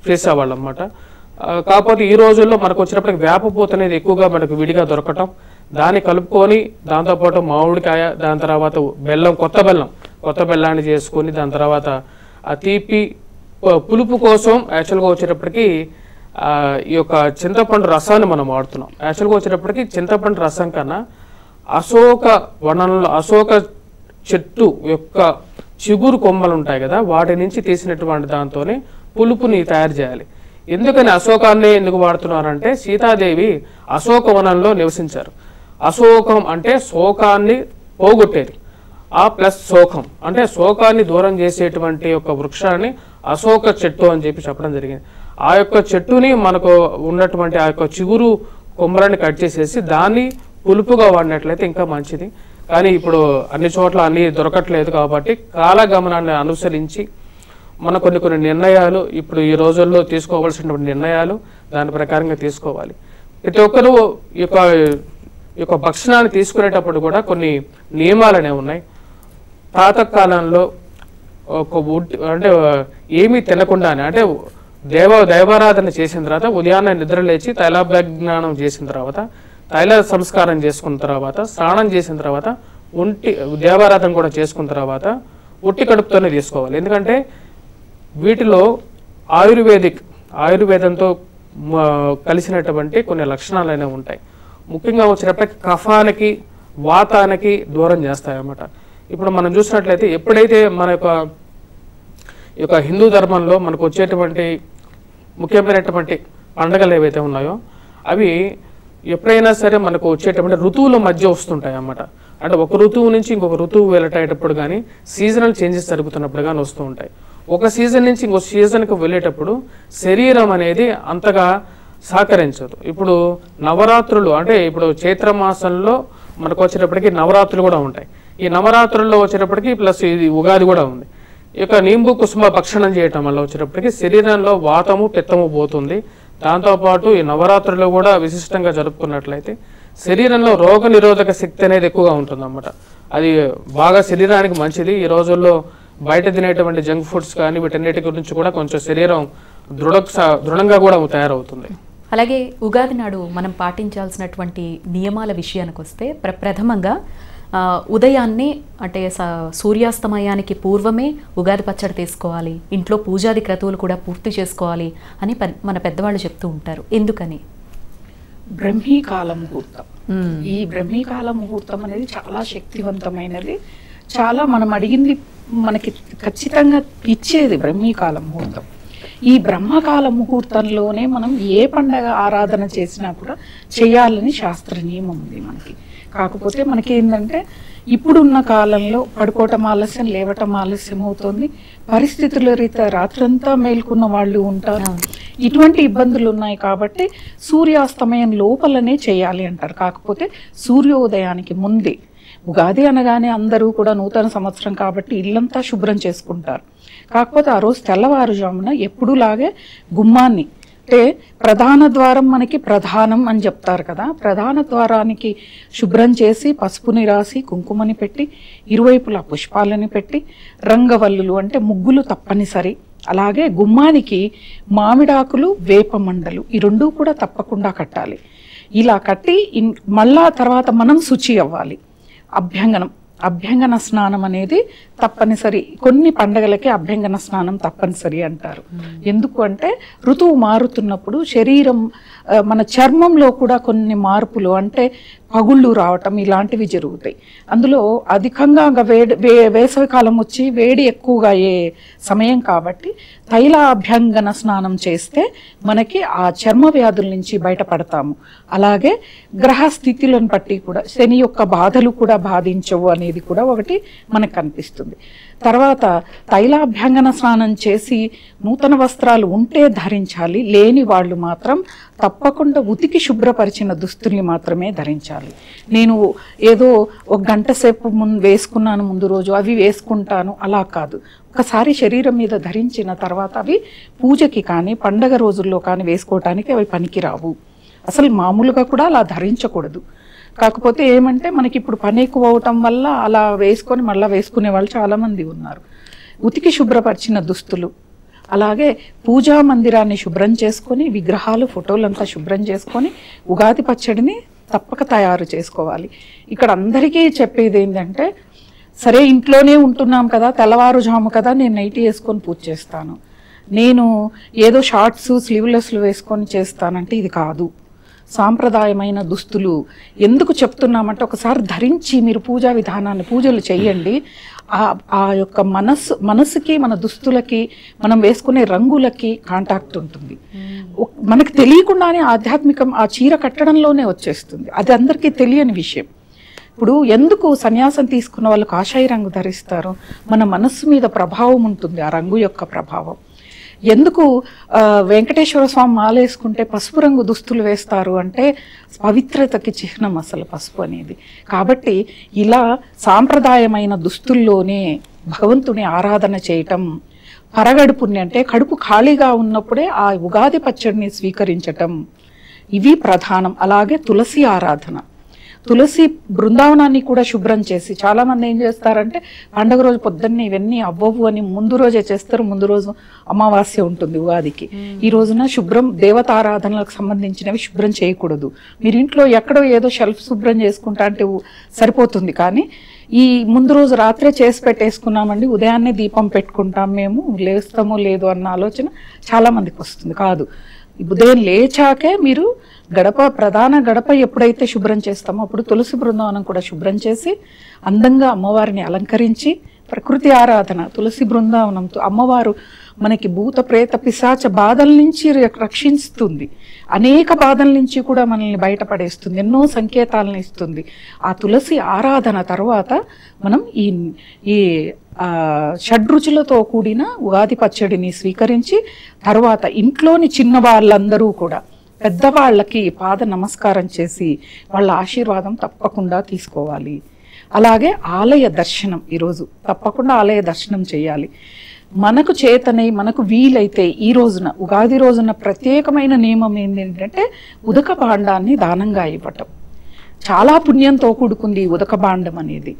C: చేసేవాళ్ళు అన్నమాట. కాకపోతే ఈ రోజుల్లో మనకు వచ్చినప్పటికి వేప పూత అనేది ఎక్కువగా మనకు విడిగా దొరకటం, దాన్ని కలుపుకొని దాంతోపాటు మామిడికాయ, దాని తర్వాత బెల్లం, కొత్త బెల్లాన్ని చేసుకొని దాని తర్వాత ఆ తీపి పులుపు కోసం యాక్చువల్గా వచ్చేటప్పటికి ఈ యొక్క చింతపండు రసాన్ని మనం వాడుతున్నాం. యాక్చువల్గా వచ్చేటప్పటికి చింతపండు రసం కన్నా అశోక వనంలో అశోక చెట్టు యొక్క చిగురు కొమ్మలు ఉంటాయి కదా, వాటి నుంచి తీసినటువంటి దాంతోనే పులుపుని తయారు చేయాలి. ఎందుకని అశోకాన్ని ఎందుకు వాడుతున్నారంటే సీతాదేవి అశోకవనంలో నివసించారు. అశోకం అంటే శోకాన్ని పోగొట్టేది, ఆ ప్లస్ శోకం అంటే శోకాన్ని దూరం చేసేటువంటి ఒక వృక్షాన్ని అశోక చెట్టు అని చెప్పి చెప్పడం జరిగింది. ఆ యొక్క చెట్టుని మనకు ఉన్నటువంటి ఆ యొక్క చిగురు కొమ్మలని కట్ చేసేసి దాన్ని పులుపుగా వాడినట్లయితే ఇంకా మంచిది. కానీ ఇప్పుడు అన్ని చోట్ల అన్ని దొరకట్లేదు కాబట్టి కాలగమనాన్ని అనుసరించి మన కొన్ని నిర్ణయాలు ఇప్పుడు ఈ రోజుల్లో తీసుకోవాల్సినటువంటి నిర్ణయాలు దాని ప్రకారంగా తీసుకోవాలి. ప్రతి ఒక్కరూ ఈ యొక్క భక్షణాన్ని తీసుకునేటప్పుడు కూడా కొన్ని నియమాలు అనేవి ఉన్నాయి. ప్రాతకాలంలో అంటే ఏమీ తినకుండానే అంటే దైవారాధన చేసిన తర్వాత ఉదయాన్నే నిద్ర లేచి తైలాభ్యజ్ఞానం చేసిన తర్వాత తైల సంస్కారం చేసుకున్న తర్వాత స్నానం చేసిన తర్వాత దేవారాధన కూడా చేసుకున్న తర్వాత ఉట్టి కడుపుతోనే తీసుకోవాలి. ఎందుకంటే వీటిలో ఆయుర్వేదంతో కలిసినటువంటి కొన్ని లక్షణాలు అనేవి ఉంటాయి. ముఖ్యంగా వచ్చినప్పటికీ కఫానికి వాతానికి దూరం చేస్తాయన్నమాట. ఇప్పుడు మనం చూసినట్లయితే ఎప్పుడైతే మన యొక్క హిందూ ధర్మంలో మనకు వచ్చేటువంటి ముఖ్యమైనటువంటి పండుగలు ఏవైతే ఉన్నాయో అవి ఎప్పుడైనా సరే మనకు వచ్చేటువంటి ఋతువుల మధ్య వస్తుంటాయి అన్నమాట. అంటే ఒక ఋతువు నుంచి ఇంకొక ఋతువు వెళ్ళేటప్పుడు కానీ సీజనల్ చేంజెస్ జరుగుతున్నప్పుడు కానీ వస్తూ ఉంటాయి. ఒక సీజన్ నుంచి ఇంకో సీజన్కి వెళ్ళేటప్పుడు శరీరం అనేది అంతగా సహకరించదు. ఇప్పుడు నవరాత్రులు అంటే ఇప్పుడు చైత్రమాసంలో మనకు వచ్చేటప్పటికి నవరాత్రులు కూడా ఉంటాయి. ఈ నవరాత్రుల్లో వచ్చేటప్పటికి ప్లస్ ఇది ఉగాది కూడా ఉంది. ఇక నీంబు కుసుమ భక్షణం చేయటం వల్ల వచ్చేటప్పటికి శరీరంలో వాతము పిత్తము పోతుంది. దాంతోపాటు ఈ నవరాత్రులు కూడా విశిష్టంగా జరుపుకున్నట్లయితే శరీరంలో రోగ నిరోధక శక్తి అనేది ఎక్కువగా ఉంటుంది అన్నమాట. అది బాగా శరీరానికి మంచిది. ఈ రోజుల్లో బయట తినేటువంటి జంక్ ఫుడ్స్ కానీ వీటన్నిటి గురించి కూడా కొంచెం శరీరం దృఢంగా కూడా తయారవుతుంది.
A: అలాగే ఉగాది నాడు మనం పాటించాల్సినటువంటి నియమాల విషయానికి వస్తే ప్రథమంగా ఉదయాన్నే అంటే సూర్యాస్తమయానికి పూర్వమే ఉగాది పచ్చడి తీసుకోవాలి, ఇంట్లో పూజాది క్రతువులు కూడా పూర్తి చేసుకోవాలి అని మన పెద్దవాళ్ళు చెప్తూ ఉంటారు. ఎందుకని?
B: బ్రహ్మీకాల ముహూర్తం. ఈ బ్రహ్మీకాల ముహూర్తం అనేది చాలా శక్తివంతమైనది. చాలా మనం అడిగింది మనకి ఖచ్చితంగా ఇచ్చేది బ్రహ్మీకాల ముహూర్తం. ఈ బ్రహ్మకాల ముహూర్తంలోనే మనం ఏ పండగ ఆరాధన చేసినా కూడా చేయాలని శాస్త్ర నియమం ఉంది మనకి. కాకపోతే మనకి ఏంటంటే ఇప్పుడున్న కాలంలో పడుకోవటం ఆలస్యం, లేవటం ఆలస్యం అవుతుంది. పరిస్థితుల రీత్యా రాత్రంతా మేల్కొన్న వాళ్ళు ఉంటారు. ఇటువంటి ఇబ్బందులు ఉన్నాయి కాబట్టి సూర్యాస్తమయం లోపలనే చేయాలి అంటారు. కాకపోతే సూర్యోదయానికి ముందే, ఉగాది అనగానే అందరూ కూడా నూతన సంవత్సరం కాబట్టి ఇల్లంతా శుభ్రం చేసుకుంటారు. కాకపోతే ఆ రోజు తెల్లవారుజామున ఎప్పుడులాగే గుమ్మాన్ని అంటే ప్రధాన ద్వారం మనకి ప్రధానం అని చెప్తారు కదా, ప్రధాన ద్వారానికి శుభ్రం చేసి పసుపుని రాసి కుంకుమని పెట్టి ఇరువైపులా పుష్పాలని పెట్టి రంగవల్లులు అంటే ముగ్గులు తప్పనిసరి. అలాగే గుమ్మానికి మామిడాకులు వేప మండలు ఈ రెండూ కూడా తప్పకుండా కట్టాలి. ఇలా కట్టి మళ్ళా తర్వాత మనం శుచి అవ్వాలి. అభ్యంగన స్నానం అనేది తప్పనిసరి. కొన్ని పండగలకి అభ్యంగన స్నానం తప్పనిసరి అంటారు. ఎందుకు అంటే ఋతువు మారుతున్నప్పుడు శరీరం మన చర్మంలో కూడా కొన్ని మార్పులు అంటే పగుళ్ళు రావటం ఇలాంటివి జరుగుతాయి. అందులో అధికంగా వేసవి కాలం వచ్చి వేడి ఎక్కువగా అయ్యే సమయం కాబట్టి తైలాభ్యంగన స్నానం చేస్తే మనకి ఆ చర్మ వ్యాధుల నుంచి బయటపడతాము. అలాగే గ్రహ స్థితులను బట్టి కూడా శని యొక్క బాధలు కూడా బాధించవు అనేది కూడా ఒకటి మనకు కనిపిస్తుంది. తర్వాత తైలాభ్యంగన స్నానం చేసి నూతన వస్త్రాలు ఉంటే ధరించాలి, లేని వాళ్ళు మాత్రం తప్పకుండా ఉతికి శుభ్రపరిచిన దుస్తుల్ని మాత్రమే ధరించాలి. నేను ఏదో ఒక గంట సేపు వేసుకున్నాను ముందు రోజు అవి వేసుకుంటాను అలా కాదు. ఒకసారి శరీరం మీద ధరించిన తర్వాత అవి పూజకి కానీ పండగ రోజుల్లో కానీ వేసుకోవటానికి అవి పనికిరావు. అసలు మామూలుగా కూడా అలా ధరించకూడదు. కాకపోతే ఏమంటే మనకి ఇప్పుడు పని ఎక్కువ అవటం వల్ల అలా వేసుకొని మళ్ళీ వేసుకునే వాళ్ళు చాలామంది ఉన్నారు. ఉతికి శుభ్రపరిచిన దుస్తులు, అలాగే పూజా మందిరాన్ని శుభ్రం చేసుకొని విగ్రహాలు ఫోటోలంతా శుభ్రం చేసుకొని ఉగాది పచ్చడిని తప్పక తయారు చేసుకోవాలి. ఇక్కడ అందరికీ చెప్పేది ఏంటంటే సరే ఇంట్లోనే ఉంటున్నాం కదా, తెల్లవారుజాము కదా నేను నైటీ వేసుకొని పూజ చేస్తాను, నేను ఏదో షార్ట్స్ స్లీవ్లెస్లు వేసుకొని చేస్తానంటే ఇది కాదు. సాంప్రదాయమైన దుస్తులు ఎందుకు చెప్తున్నామంటే ఒకసారి ధరించి మీరు పూజా విధానాన్ని పూజలు చేయండి. ఆ యొక్క మనసుకి మన దుస్తులకి మనం వేసుకునే రంగులకి కాంటాక్ట్ ఉంటుంది. మనకు తెలియకుండానే ఆధ్యాత్మికం ఆ చీర కట్టడంలోనే వచ్చేస్తుంది. అది అందరికీ తెలియని విషయం. ఇప్పుడు ఎందుకు సన్యాసం తీసుకున్న వాళ్ళు కాషాయ రంగు ధరిస్తారు? మన మనస్సు మీద ప్రభావం ఉంటుంది, ఆ రంగు యొక్క ప్రభావం. ఎందుకు వెంకటేశ్వర స్వామి మాలేసుకుంటే పసుపు రంగు దుస్తులు వేస్తారు అంటే పవిత్రతకి చిహ్నం అసలు పసుపు అనేది. కాబట్టి ఇలా సాంప్రదాయమైన దుస్తుల్లోనే భగవంతుని ఆరాధన చేయటం, పరగడుపుని అంటే కడుపు ఖాళీగా ఉన్నప్పుడే ఆ ఉగాది పచ్చడిని స్వీకరించటం, ఇవి ప్రధానం. అలాగే తులసి ఆరాధన, తులసి బృందావనాన్ని కూడా శుభ్రం చేసి, చాలా మంది ఏం చేస్తారంటే పండుగ రోజు పొద్దున్నే ఇవన్నీ అవ్వవు అని ముందు రోజే చేస్తారు. ముందు రోజు అమావాస్య ఉంటుంది ఉగాదికి, ఈ రోజున శుభ్రం దేవతారాధనలకు సంబంధించినవి శుభ్రం చేయకూడదు. మీరు ఇంట్లో ఎక్కడో ఏదో షెల్ఫ్ శుభ్రం చేసుకుంటా అంటే సరిపోతుంది, కానీ ఈ ముందు రోజు రాత్రే చేసి పెట్టేసుకున్నామండి, ఉదయాన్నే దీపం పెట్టుకుంటాం, మేము లేస్తామో లేదో అన్న ఆలోచన చాలా మందికి వస్తుంది. కాదు, ఉదయం లేచాకే మీరు ప్రధాన గడప ఎప్పుడైతే శుభ్రం చేస్తామో అప్పుడు తులసి బృందావనం కూడా శుభ్రం చేసి అందంగా అమ్మవారిని అలంకరించి, ప్రకృతి ఆరాధన, తులసి బృందావనంతో అమ్మవారు మనకి భూత ప్రేత పిశాచ బాధల నుంచి రక్షిస్తుంది, అనేక బాధల నుంచి కూడా మనల్ని బయటపడేస్తుంది, ఎన్నో సంకేతాలను ఇస్తుంది. ఆ తులసి ఆరాధన తర్వాత మనం ఈ షడ్రుచులతో కూడిన ఉగాది పచ్చడిని స్వీకరించి తర్వాత ఇంట్లోని చిన్న వాళ్ళందరూ కూడా పెద్దవాళ్ళకి పాద నమస్కారం చేసి వాళ్ళ ఆశీర్వాదం తప్పకుండా తీసుకోవాలి. అలాగే ఆలయ దర్శనం, ఈరోజు తప్పకుండా ఆలయ దర్శనం చేయాలి. మనకు చేతనై మనకు వీలైతే ఈ రోజున ఉగాది రోజున ప్రత్యేకమైన నియమం ఏంటంటే ఉదక భాండాన్ని దానంగా ఇవ్వటం. చాలా పుణ్యంతో కూడుకుంది ఉదక భాండం అనేది.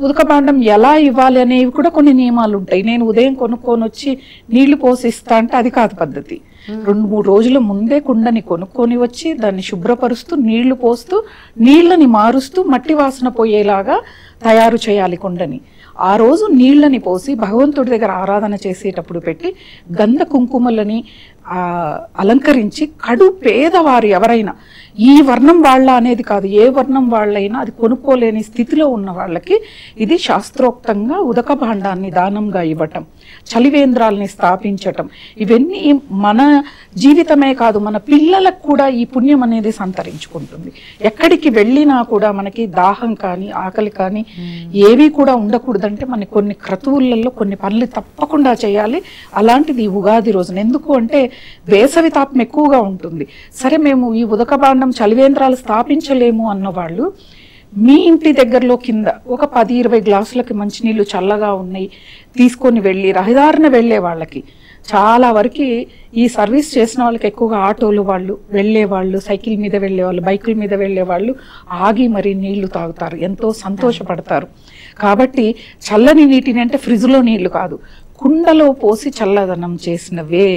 B: ఉదక భాండం ఎలా ఇవ్వాలి అనేవి కూడా కొన్ని నియమాలు ఉంటాయి. నేను ఉదయం కొనుక్కొని వచ్చి నీళ్లు పోసిస్తా అంటే అది కాదు పద్ధతి. 2-3 రోజుల ముందే కుండని కొనుక్కొని వచ్చి దాన్ని శుభ్రపరుస్తూ నీళ్లు పోస్తూ నీళ్ళని మారుస్తూ మట్టి వాసన పోయేలాగా తయారు చేయాలి కుండని. ఆ రోజు నీళ్ళని పోసి భగవంతుడి దగ్గర ఆరాధన చేసేటప్పుడు పెట్టి గంధ కుంకుమలని అలంకరించి, కడు పేదవారు ఎవరైనా, ఈ వర్ణం వాళ్ళ అనేది కాదు, ఏ వర్ణం వాళ్ళైనా అది కొనుక్కోలేని స్థితిలో ఉన్న వాళ్ళకి ఇది శాస్త్రోక్తంగా ఉదక భాండాన్ని దానంగా ఇవ్వటం, చలివేంద్రాలని స్థాపించటం, ఇవన్నీ మన జీవితమే కాదు మన పిల్లలకు కూడా ఈ పుణ్యం అనేది సంతరించుకుంటుంది. ఎక్కడికి వెళ్ళినా కూడా మనకి దాహం కానీ ఆకలి కానీ ఏవి కూడా ఉండకూడదంటే మన కొన్ని క్రతువులలో కొన్ని పనులు తప్పకుండా చేయాలి. అలాంటిది ఉగాది రోజున. ఎందుకు అంటే వేసవి తాపం ఎక్కువగా ఉంటుంది. సరే మేము ఈ ఉదక భాండం చలివేంద్రాలు స్థాపించలేము అన్నవాళ్ళు మీ ఇంటి దగ్గరలో కింద ఒక 10-20 గ్లాసులకి మంచినీళ్ళు చల్లగా ఉన్నాయి తీసుకొని వెళ్ళి, రహదారిన వెళ్ళే వాళ్ళకి చాలా వరకు ఈ సర్వీస్ చేసిన వాళ్ళకి ఎక్కువగా ఆటోలు వాళ్ళు వెళ్ళేవాళ్ళు, సైకిల్ మీద వెళ్ళేవాళ్ళు, బైకుల మీద వెళ్ళేవాళ్ళు ఆగి మరి నీళ్లు తాగుతారు, ఎంతో సంతోషపడతారు. కాబట్టి చల్లని నీటిని అంటే ఫ్రిడ్జ్లో నీళ్లు కాదు, కుండలో పోసి చల్లదనం చేసినవే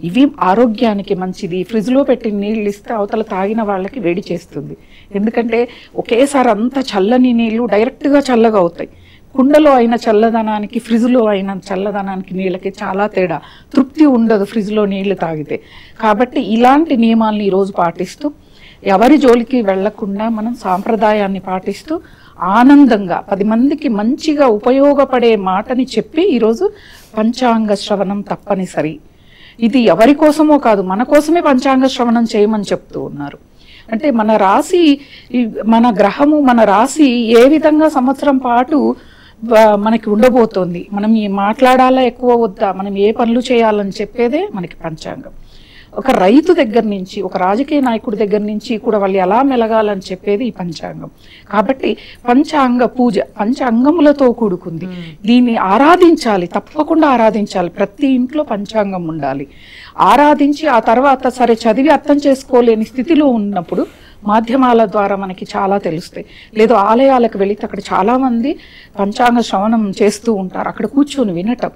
B: ఇవి ఆరోగ్యానికి మంచిది. ఫ్రిడ్జ్లో పెట్టిన నీళ్ళు ఇస్తే అవతల తాగిన వాళ్ళకి వేడి చేస్తుంది. ఎందుకంటే ఒకేసారి అంత చల్లని నీళ్లు డైరెక్ట్గా చల్లగా అవుతాయి. కుండలో అయిన చల్లదనానికి ఫ్రిడ్జ్లో అయిన చల్లదనానికి నీళ్ళకి చాలా తేడా, తృప్తి ఉండదు ఫ్రిడ్జ్లో నీళ్లు తాగితే. కాబట్టి ఇలాంటి నియమాలను ఈరోజు పాటిస్తూ ఎవరి జోలికి వెళ్లకుండా మనం సాంప్రదాయాన్ని పాటిస్తూ ఆనందంగా 10 మందికి మంచిగా ఉపయోగపడే మాటని చెప్పి ఈరోజు పంచాంగ శ్రవణం తప్పనిసరి. ఇది ఎవరి కోసమో కాదు, మన కోసమే పంచాంగ శ్రవణం చేయమని చెప్తూ ఉన్నారు. అంటే మన రాశి, మన గ్రహము, మన రాశి ఏ విధంగా సంవత్సరం పాటు మనకి ఉండబోతోంది, మనం మాట్లాడాలా ఎక్కువ వద్దా, మనం ఏ పనులు చేయాలని చెప్పేదే మనకి పంచాంగం. ఒక రైతు దగ్గర నుంచి ఒక రాజకీయ నాయకుడి దగ్గర నుంచి కూడా వాళ్ళు ఎలా మెలగాలని చెప్పేది ఈ పంచాంగం. కాబట్టి పంచాంగ పూజ పంచాంగములతో కూడుకుంది. దీన్ని ఆరాధించాలి, తప్పకుండా ఆరాధించాలి. ప్రతి ఇంట్లో పంచాంగం ఉండాలి. ఆరాధించి ఆ తర్వాత సరే చదివి అర్థం చేసుకోలేని స్థితిలో ఉన్నప్పుడు మాధ్యమాల ద్వారా మనకి చాలా తెలుస్తాయి. లేదు ఆలయాలకు వెళితే అక్కడ చాలా మంది పంచాంగ శ్రవణం చేస్తూ ఉంటారు, అక్కడ కూర్చొని వినటం,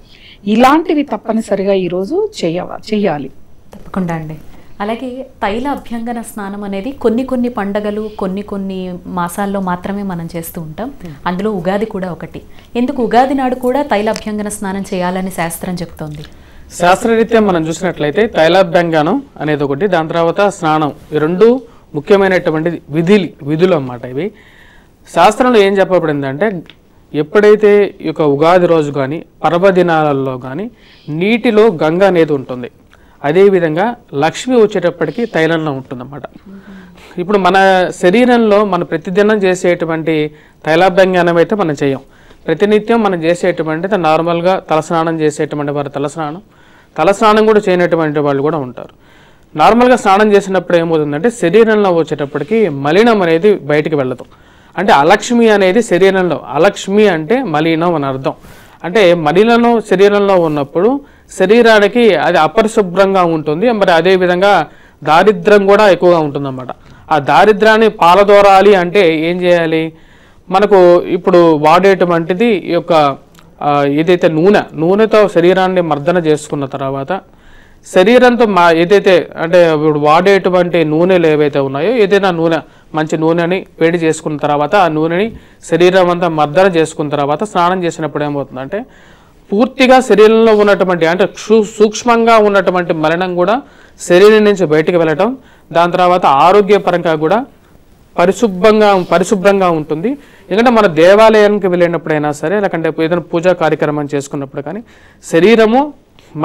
B: ఇలాంటివి తప్పనిసరిగా ఈరోజు చెయ్యాలి.
A: తప్పకుండా అండి. అలాగే తైల అభ్యంగన స్నానం అనేది కొన్ని పండగలు కొన్ని మాసాల్లో మాత్రమే మనం చేస్తూ ఉంటాం. అందులో ఉగాది కూడా ఒకటి. ఎందుకు ఉగాది నాడు కూడా తైల అభ్యంగన స్నానం చేయాలని శాస్త్రం చెప్తోంది?
C: శాస్త్రరీత్యా మనం చూసినట్లయితే తైలాభ్యంగనం అనేది ఒకటి, దాని తర్వాత స్నానం, ఈ రెండు ముఖ్యమైనటువంటి విధులు అన్నమాట. ఇవి శాస్త్రంలో ఏం చెప్పబడిందంటే ఎప్పుడైతే ఈ యొక్క ఉగాది రోజు కానీ పర్వదినాలలో కానీ నీటిలో గంగ అనేది ఉంటుంది, అదేవిధంగా లక్ష్మి వచ్చేటప్పటికి తైలంలో ఉంటుందన్నమాట. ఇప్పుడు మన శరీరంలో మనం ప్రతిదినం చేసేటువంటి తైలాభ్యంగనం అయితే మనం చేయం. ప్రతినిత్యం మనం చేసేటువంటిది నార్మల్గా తలస్నానం చేసేటువంటి వారు తలస్నానం, తల స్నానం కూడా చేయనటువంటి వాళ్ళు కూడా ఉంటారు. నార్మల్గా స్నానం చేసినప్పుడు ఏమవుతుందంటే శరీరంలో వచ్చేటప్పటికి మలినం అనేది బయటికి వెళ్ళదు. అంటే అలక్ష్మి అనేది శరీరంలో, అలక్ష్మి అంటే మలినం అని అర్థం. అంటే మలినం శరీరంలో ఉన్నప్పుడు శరీరానికి అది అపరిశుభ్రంగా ఉంటుంది. మరి అదేవిధంగా దారిద్ర్యం కూడా ఎక్కువగా ఉంటుందన్నమాట. ఆ దారిద్ర్యాన్ని పాలదోరాలి అంటే ఏం చేయాలి? మనకు ఇప్పుడు వాడేటువంటిది ఈ యొక్క ఏదైతే నూనెతో శరీరాన్ని మర్దన చేసుకున్న తర్వాత శరీరంతో ఏదైతే అంటే ఇప్పుడు వాడేటువంటి నూనెలు ఏవైతే ఉన్నాయో, ఏదైనా నూనె మంచి నూనెని వేడి చేసుకున్న తర్వాత ఆ నూనెని శరీరం అంతా మర్దన చేసుకున్న తర్వాత స్నానం చేసినప్పుడు ఏమవుతుందంటే పూర్తిగా శరీరంలో ఉన్నటువంటి అంటే సూక్ష్మంగా ఉన్నటువంటి మలినం కూడా శరీరం నుంచి బయటికి వెళ్ళటం, దాని తర్వాత ఆరోగ్యపరంగా కూడా పరిశుభ్రంగా ఉంటుంది. ఎందుకంటే మన దేవాలయానికి వెళ్ళినప్పుడైనా సరే, లేకంటే ఏదైనా పూజా కార్యక్రమం చేసుకున్నప్పుడు కానీ శరీరము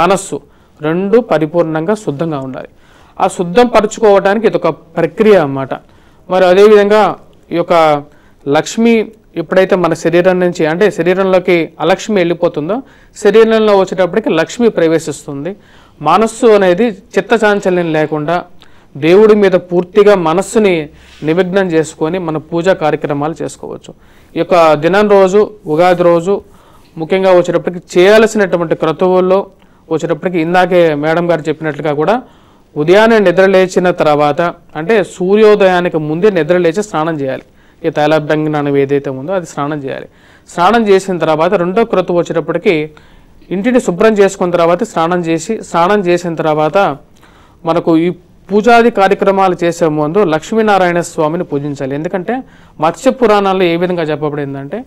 C: మనస్సు రెండు పరిపూర్ణంగా శుద్ధంగా ఉండాలి. ఆ శుద్ధం పరుచుకోవడానికి ఇది ఒక ప్రక్రియ అన్నమాట. మరి అదేవిధంగా ఈ యొక్క లక్ష్మి ఎప్పుడైతే మన శరీరం నుంచి అంటే శరీరంలోకి అలక్ష్మి వెళ్ళిపోతుందో శరీరంలో వచ్చేటప్పటికి లక్ష్మి ప్రవేశిస్తుంది. మనస్సు అనేది చిత్తచాంచల్యం లేకుండా దేవుడి మీద పూర్తిగా మనస్సుని నిమగ్నం చేసుకొని మన పూజా కార్యక్రమాలు చేసుకోవచ్చు. ఈ యొక్క దినం రోజు ఉగాది రోజు ముఖ్యంగా వచ్చేటప్పటికి చేయాల్సినటువంటి క్రతువుల్లో వచ్చేటప్పటికి ఇందాకే మేడం గారు చెప్పినట్లుగా కూడా ఉదయాన్నే నిద్ర లేచిన తర్వాత అంటే సూర్యోదయానికి ముందే నిద్ర లేచి స్నానం చేయాలి. ఈ తైలాభ్యంగనం ఏదైతే ఉందో అది స్నానం చేయాలి. స్నానం చేసిన తర్వాత రెండో క్రతువు వచ్చేటప్పటికి ఇంటిని శుభ్రం చేసుకున్న తర్వాత స్నానం చేసిన తర్వాత మనకు ఈ పూజాది కార్యక్రమాలు చేసే ముందు లక్ష్మీనారాయణ స్వామిని పూజించాలి. ఎందుకంటే మత్స్య పురాణాల్లో ఏ విధంగా చెప్పబడిందంటే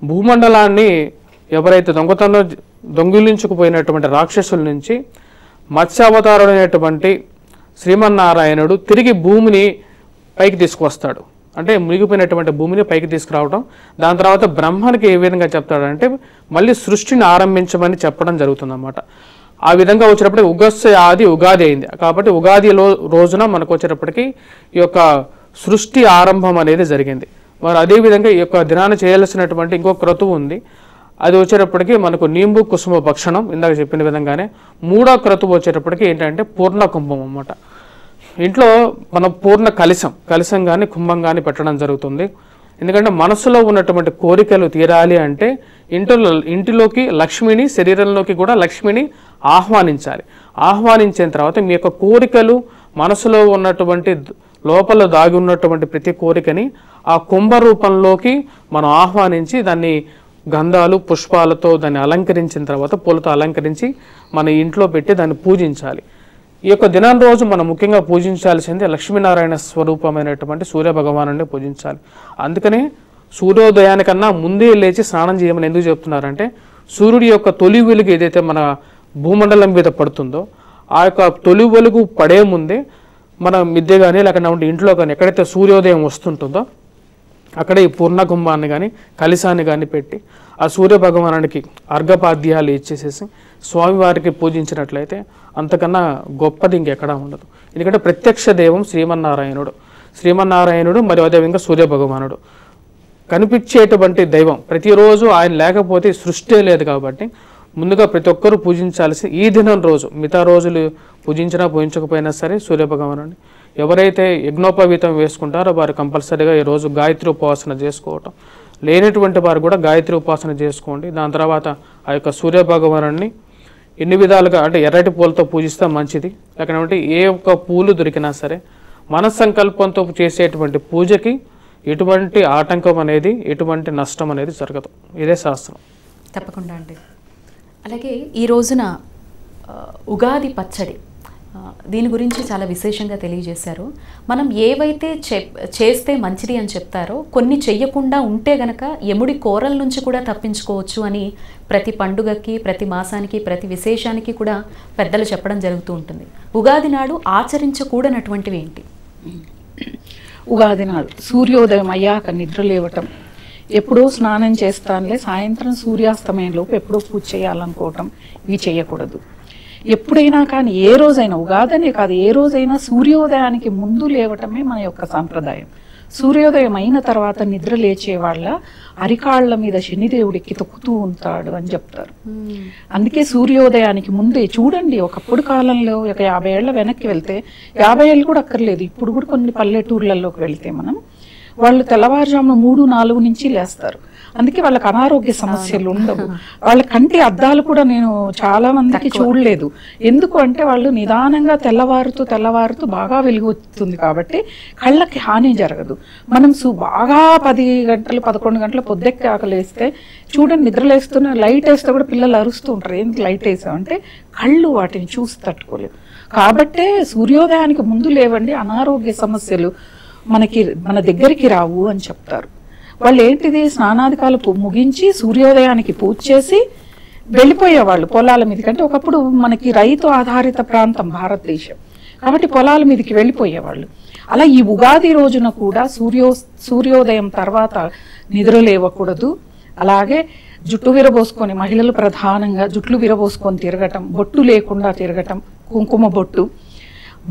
C: భూమండలాన్ని ఎవరైతే దొంగిలించుకుపోయినటువంటి రాక్షసుల నుంచి మత్స్యావతారుడైనటువంటి శ్రీమన్నారాయణుడు తిరిగి భూమిని పైకి తీసుకువస్తాడు. అంటే మునిగిపోయినటువంటి భూమిని పైకి తీసుకురావడం, దాని తర్వాత బ్రహ్మనికి ఏ విధంగా చెప్తాడంటే మళ్ళీ సృష్టిని ఆరంభించమని చెప్పడం జరుగుతుందన్నమాట. ఆ విధంగా వచ్చేటప్పటికి ఉగాది అయింది కాబట్టి ఉగాది రోజున మనకు వచ్చేటప్పటికి ఈ యొక్క సృష్టి ఆరంభం అనేది జరిగింది. మరి అదేవిధంగా ఈ యొక్క దినాన్ని చేయాల్సినటువంటి ఇంకో క్రతువు ఉంది. అది వచ్చేటప్పటికి మనకు నీంబు కుసుమ భక్షణం ఇందాక చెప్పిన విధంగానే. మూడో క్రతువు వచ్చేటప్పటికి ఏంటంటే పూర్ణ కుంభం అన్నమాట. ఇంట్లో మనం పూర్ణ కలశం కానీ కుంభం కానీ పెట్టడం జరుగుతుంది. ఎందుకంటే మనసులో ఉన్నటువంటి కోరికలు తీరాలి అంటే ఇంటిలోకి లక్ష్మిని, శరీరంలోకి కూడా లక్ష్మిని ఆహ్వానించాలి. ఆహ్వానించిన తర్వాత మీ యొక్క కోరికలు మనసులో ఉన్నటువంటి లోపల దాగి ఉన్నటువంటి ప్రతి కోరికని ఆ కుంభ రూపంలోకి మనం ఆహ్వానించి దాన్ని గంధాలు పుష్పాలతో దాన్ని అలంకరించిన తర్వాత పూలతో అలంకరించి మన ఇంట్లో పెట్టి దాన్ని పూజించాలి. ఈ యొక్క దినం రోజు మనం ముఖ్యంగా పూజించాల్సింది లక్ష్మీనారాయణ స్వరూపమైనటువంటి సూర్య భగవానుడిని పూజించాలి. అందుకనే సూర్యోదయానికన్నా ముందే లేచి స్నానం చేయమని ఎందుకు చెప్తున్నారంటే సూర్యుడి యొక్క తొలి వెలుగు ఏదైతే మన భూమండలం మీద పడుతుందో ఆ యొక్క తొలి వెలుగు పడే ముందే మన మిద్దె కానీ లేకపోతే ఇంట్లో కానీ ఎక్కడైతే సూర్యోదయం వస్తుంటుందో అక్కడ ఈ పూర్ణకుంభాన్ని కానీ కలశాన్ని కానీ పెట్టి ఆ సూర్య భగవానుడికి అర్ఘపాద్యాలు ఇచ్చేసేసి స్వామివారికి పూజించినట్లయితే అంతకన్నా గొప్పది ఇంకెక్కడా ఉండదు. ఎందుకంటే ప్రత్యక్ష దైవం శ్రీమన్నారాయణుడు మరియు అదేవిధంగా సూర్య భగవానుడు కనిపించేటువంటి దైవం. ప్రతిరోజు ఆయన లేకపోతే సృష్టి లేదు కాబట్టి ముందుగా ప్రతి ఒక్కరూ పూజించాల్సి ఈ దినం రోజు, మిగతా రోజులు పూజించకపోయినా సరే సూర్య భగవానుడిని ఎవరైతే యజ్ఞోపవీతం వేసుకుంటారో వారు కంపల్సరీగా ఈరోజు గాయత్రి ఉపాసన చేసుకోవటం, లేనటువంటి వారు కూడా గాయత్రి ఉపాసన చేసుకోండి. దాని తర్వాత ఆ యొక్క సూర్య భగవానుడిని ఎన్ని విధాలుగా అంటే ఎర్రటి పూలతో పూజిస్తే మంచిది. లేకపోతే ఏ ఒక్క పూలు దొరికినా సరే మనస్సంకల్పంతో చేసేటువంటి పూజకి ఎటువంటి ఆటంకం అనేది ఎటువంటి నష్టం అనేది జరగదు. ఇదే శాస్త్రం.
A: తప్పకుండా అండి. అలాగే ఈ రోజున ఉగాది పచ్చడి దీని గురించి చాలా విశేషంగా తెలియజేశారు. మనం ఏవైతే చేస్తే మంచిది అని చెప్తారో కొన్ని చెయ్యకుండా ఉంటే గనక యముడి కోరల నుంచి కూడా తప్పించుకోవచ్చు అని ప్రతి పండుగకి, ప్రతి మాసానికి, ప్రతి విశేషానికి కూడా పెద్దలు చెప్పడం జరుగుతూ ఉంటుంది. ఉగాది నాడు ఆచరించకూడనటువంటివి ఏంటి?
B: ఉగాది నాడు సూర్యోదయం అయ్యాక నిద్ర లేవటం, ఎప్పుడో స్నానం చేస్తానులే సాయంత్రం సూర్యాస్తమయంలోపు ఎప్పుడో పూజ చేయాలనుకోవటం, ఇవి చేయకూడదు. ఎప్పుడైనా కానీ ఏ రోజైనా, ఉగాదనే కాదు ఏ రోజైనా సూర్యోదయానికి ముందు లేవటమే మన యొక్క సాంప్రదాయం. సూర్యోదయం అయిన తర్వాత నిద్ర లేచే వాళ్ళ అరికాళ్ల మీద శనిదేవుడికి తొక్కుతూ ఉంటాడు అని చెప్తారు. అందుకే సూర్యోదయానికి ముందే చూడండి, ఒకప్పుడు కాలంలో ఒక 50 ఏళ్ల వెనక్కి వెళ్తే, 50 ఏళ్ళు కూడా అక్కర్లేదు, ఇప్పుడు కూడా కొన్ని పల్లెటూర్లలోకి వెళ్తే మనం వాళ్ళు తెల్లవారుజామున 3-4 నుంచి లేస్తారు. అందుకే వాళ్ళకి అనారోగ్య సమస్యలు ఉండవు. వాళ్ళ కంటి అద్దాలు కూడా నేను చాలా మందికి చూడలేదు. ఎందుకు అంటే వాళ్ళు నిదానంగా తెల్లవారుతూ బాగా వెలుగు వస్తుంది కాబట్టి కళ్ళకి హాని జరగదు. మనం బాగా 10 గంటలు 11 గంటలు పొద్దెక్కి ఆకలేస్తే చూడండి, నిద్రలేస్తున్న లైట్ వేస్తే కూడా పిల్లలు అరుస్తూ ఉంటారు, ఎందుకు లైట్ వేసామంటే కళ్ళు వాటిని చూసి తట్టుకోలేవు. కాబట్టే సూర్యోదయానికి ముందు లేవండి, అనారోగ్య సమస్యలు మన దగ్గరికి రావు అని చెప్తారు. వాళ్ళు ఏంటిది, స్నానాధికాలు ముగించి సూర్యోదయానికి పూజ చేసి వెళ్ళిపోయేవాళ్ళు పొలాల మీదకి. అంటే ఒకప్పుడు మనకి రైతు ఆధారిత ప్రాంతం భారతదేశం కాబట్టి పొలాల మీదకి వెళ్ళిపోయేవాళ్ళు. అలా ఈ ఉగాది రోజున కూడా సూర్యోదయం తర్వాత నిద్ర లేవకూడదు. అలాగే జుట్టు విరబోసుకొని, మహిళలు ప్రధానంగా జుట్లు విరబోసుకొని తిరగటం, బొట్టు లేకుండా తిరగటం, కుంకుమ బొట్టు,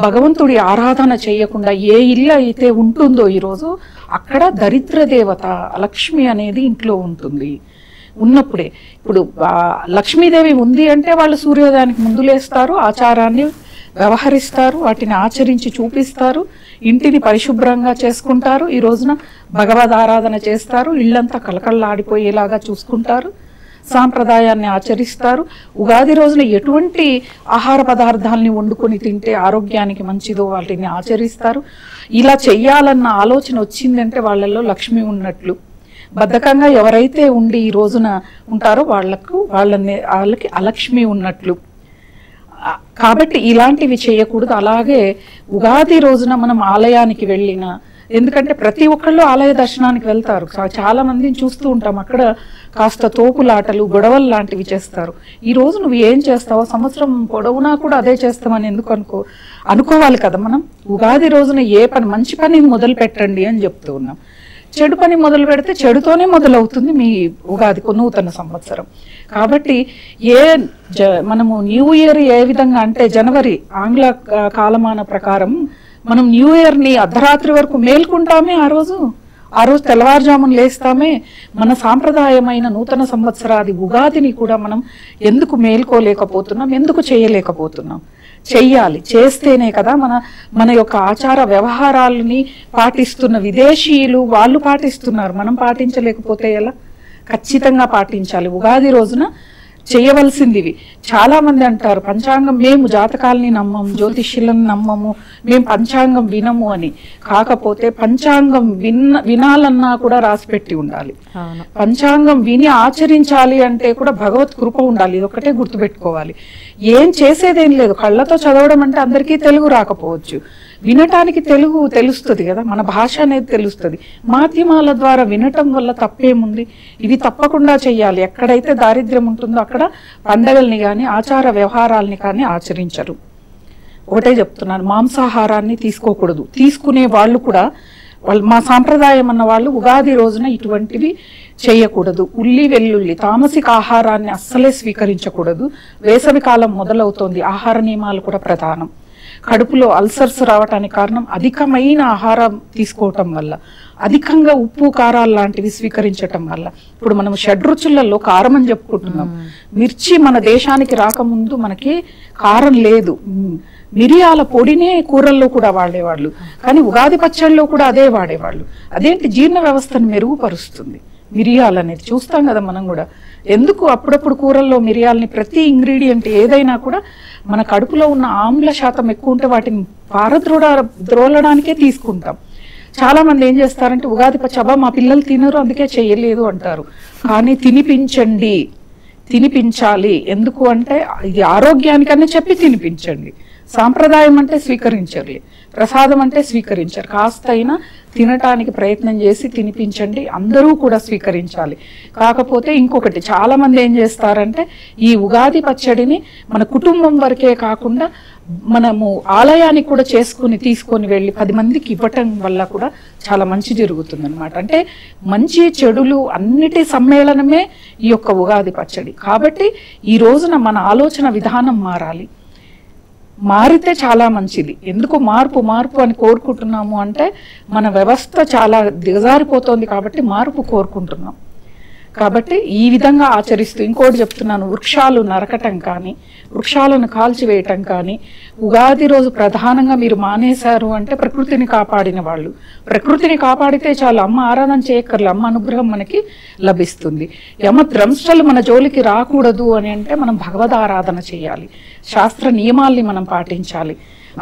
B: భగవంతుడి ఆరాధన చేయకుండా ఏ ఇల్లు అయితే ఉంటుందో ఈరోజు అక్కడ దరిద్ర దేవత లక్ష్మి అనేది ఇంట్లో ఉంటుంది. ఉన్నప్పుడే ఇప్పుడు లక్ష్మీదేవి ఉంది అంటే వాళ్ళు సూర్యోదయానికి ముందు లేస్తారు, ఆచారాన్ని వ్యవహరిస్తారు, వాటిని ఆచరించి చూపిస్తారు, ఇంటిని పరిశుభ్రంగా చేసుకుంటారు, ఈ రోజున భగవద్ ఆరాధన చేస్తారు, ఇళ్ళంతా కలకళ్ళాడిపోయేలాగా చూసుకుంటారు, సాంప్రదాయాన్ని ఆచరిస్తారు. ఉగాది రోజున ఎటువంటి ఆహార పదార్థాలని వండుకొని తింటే ఆరోగ్యానికి మంచిదో వాటిని ఆచరిస్తారు. ఇలా చెయ్యాలన్న ఆలోచన వచ్చిందంటే వాళ్ళల్లో లక్ష్మి ఉన్నట్లు. బద్ధకంగా ఎవరైతే ఉండి ఈ రోజున ఉంటారో వాళ్ళకి అలక్ష్మి ఉన్నట్లు. కాబట్టి ఇలాంటివి చేయకూడదు. అలాగే ఉగాది రోజున మనం ఆలయానికి వెళ్ళిన, ఎందుకంటే ప్రతి ఒక్కళ్ళు ఆలయ దర్శనానికి వెళ్తారు, చాలా మందిని చూస్తూ ఉంటాం, అక్కడ కాస్త తోపులాటలు గొడవలు లాంటివి చేస్తారు. ఈ రోజు నువ్వు ఏం చేస్తావో సంవత్సరం పొడవునా కూడా అదే చేస్తామని ఎందుకు అనుకోవాలి కదా. మనం ఉగాది రోజున మంచి పని మొదలు పెట్టండి అని చెప్తూ ఉన్నాం. చెడు పని మొదలు పెడితే చెడుతోనే మొదలవుతుంది మీ ఉగాది నూతన సంవత్సరం. కాబట్టి మనము న్యూ ఇయర్ ఏ విధంగా అంటే జనవరి ఆంగ్ల కాలమాన ప్రకారం మనం న్యూ ఇయర్ని అర్ధరాత్రి వరకు మేల్కుంటామే. ఆ రోజు తెల్లవారుజామున లేస్తామే. మన సాంప్రదాయమైన నూతన సంవత్సరాది ఉగాదిని కూడా మనం ఎందుకు మేల్కోలేకపోతున్నాం, ఎందుకు చేయలేకపోతున్నాం? చెయ్యాలి. చేస్తేనే కదా మన యొక్క ఆచార వ్యవహారాలని పాటిస్తున్న విదేశీయులు వాళ్ళు పాటిస్తున్నారు, మనం పాటించలేకపోతే ఎలా? ఖచ్చితంగా పాటించాలి. ఉగాది రోజున చేయవలసిందివి చాలా మంది అంటారు, పంచాంగం మేము జాతకాలని నమ్మము, జ్యోతిష్యులను నమ్మము, మేము పంచాంగం వినము అని. కాకపోతే పంచాంగం వినాలన్నా కూడా రాసిపెట్టి ఉండాలి. పంచాంగం విని ఆచరించాలి అంటే కూడా భగవత్ కృప ఉండాలి. ఇది ఒకటే గుర్తుపెట్టుకోవాలి. ఏం చేసేదేం లేదు. కళ్ళతో చదవడం అంటే అందరికీ తెలుగు రాకపోవచ్చు, వినటానికి తెలుగు తెలుస్తుంది కదా, మన భాష అనేది తెలుస్తుంది. మాధ్యమాల ద్వారా వినటం వల్ల తప్పేముంది? ఇవి తప్పకుండా చెయ్యాలి. ఎక్కడైతే దారిద్ర్యం ఉంటుందో అక్కడ పండగల్ని కానీ ఆచార వ్యవహారాల్ని కానీ ఆచరించరు. ఒకటే చెప్తున్నాను, మాంసాహారాన్ని తీసుకోకూడదు. తీసుకునే వాళ్ళు కూడా మా సాంప్రదాయం అన్న వాళ్ళు ఉగాది రోజున ఇటువంటివి చేయకూడదు. ఉల్లి వెల్లుల్లి తామసిక ఆహారాన్ని అస్సలే స్వీకరించకూడదు. వేసవి కాలం మొదలవుతోంది, ఆహార నియమాలు కూడా ప్రధానం. కడుపులో అల్సర్స్ రావటానికి కారణం అధికమైన ఆహారం తీసుకోవటం వల్ల, అధికంగా ఉప్పు కారాలు లాంటివి స్వీకరించటం వల్ల. ఇప్పుడు మనం షడ్రుచులలో కారం అని చెప్పుకుంటున్నాం. మిర్చి మన దేశానికి రాకముందు మనకి కారం లేదు. మిరియాల పొడినే కూరల్లో కూడా వాడేవాళ్ళు, కానీ ఉగాది పచ్చళ్ళలో కూడా అదే వాడేవాళ్ళు. అదేంటి, జీర్ణ వ్యవస్థను మెరుగుపరుస్తుంది మిరియాలు అనేది. చూస్తాం కదా మనం కూడా. ఎందుకు అప్పుడప్పుడు కూరల్లో మిరియాలని, ప్రతి ఇంగ్రీడియంట్ ఏదైనా కూడా మన కడుపులో ఉన్న ఆమ్ల శాతం ఎక్కువ ఉంటే వాటిని ద్రోలడానికే తీసుకుంటాం. చాలా మంది ఏం చేస్తారంటే ఉగాది పచ్చబా మా పిల్లలు తినరు అందుకే చేయలేదు అంటారు. కానీ తినిపించాలి. ఎందుకు అంటే ఇది ఆరోగ్యానికనే చెప్పి తినిపించండి. సాంప్రదాయం అంటే స్వీకరించర్లే, ప్రసాదం అంటే స్వీకరించారు. కాస్త అయినా తినటానికి ప్రయత్నం చేసి తినిపించండి. అందరూ కూడా స్వీకరించాలి. కాకపోతే ఇంకొకటి, చాలా మంది ఏం చేస్తారంటే ఈ ఉగాది పచ్చడిని మన కుటుంబం వరకే కాకుండా మనము ఆలయానికి కూడా తీసుకొని వెళ్ళి 10 మందికి ఇవ్వటం వల్ల కూడా చాలా మంచి జరుగుతుంది అనమాట. అంటే మంచి చెడులు అన్నిటి సమ్మేళనమే ఈ యొక్క ఉగాది పచ్చడి. కాబట్టి ఈ రోజున మన ఆలోచన విధానం మారాలి. మారితే చాలా మంచిది. ఎందుకు మార్పు మార్పు అని కోరుకుంటున్నాము అంటే మన వ్యవస్థ చాలా దిగజారిపోతోంది కాబట్టి మార్పు కోరుకుంటున్నాం. కాబట్టి ఈ విధంగా ఆచరిస్తూ ఇంకోటి చెప్తున్నాను, వృక్షాలు నరకటం కానీ వృక్షాలను కాల్చివేయటం కానీ ఉగాది రోజు ప్రధానంగా మీరు మానేశారు అంటే ప్రకృతిని కాపాడిన వాళ్ళు. ప్రకృతిని కాపాడితే చాలు, అమ్మ ఆరాధన చేయక్కర్లు, అమ్మ అనుగ్రహం మనకి లభిస్తుంది. యమద్రంష్టలు మన జోలికి రాకూడదు అని అంటే మనం భగవద్ ఆరాధన చేయాలి, శాస్త్ర నియమాల్ని మనం పాటించాలి.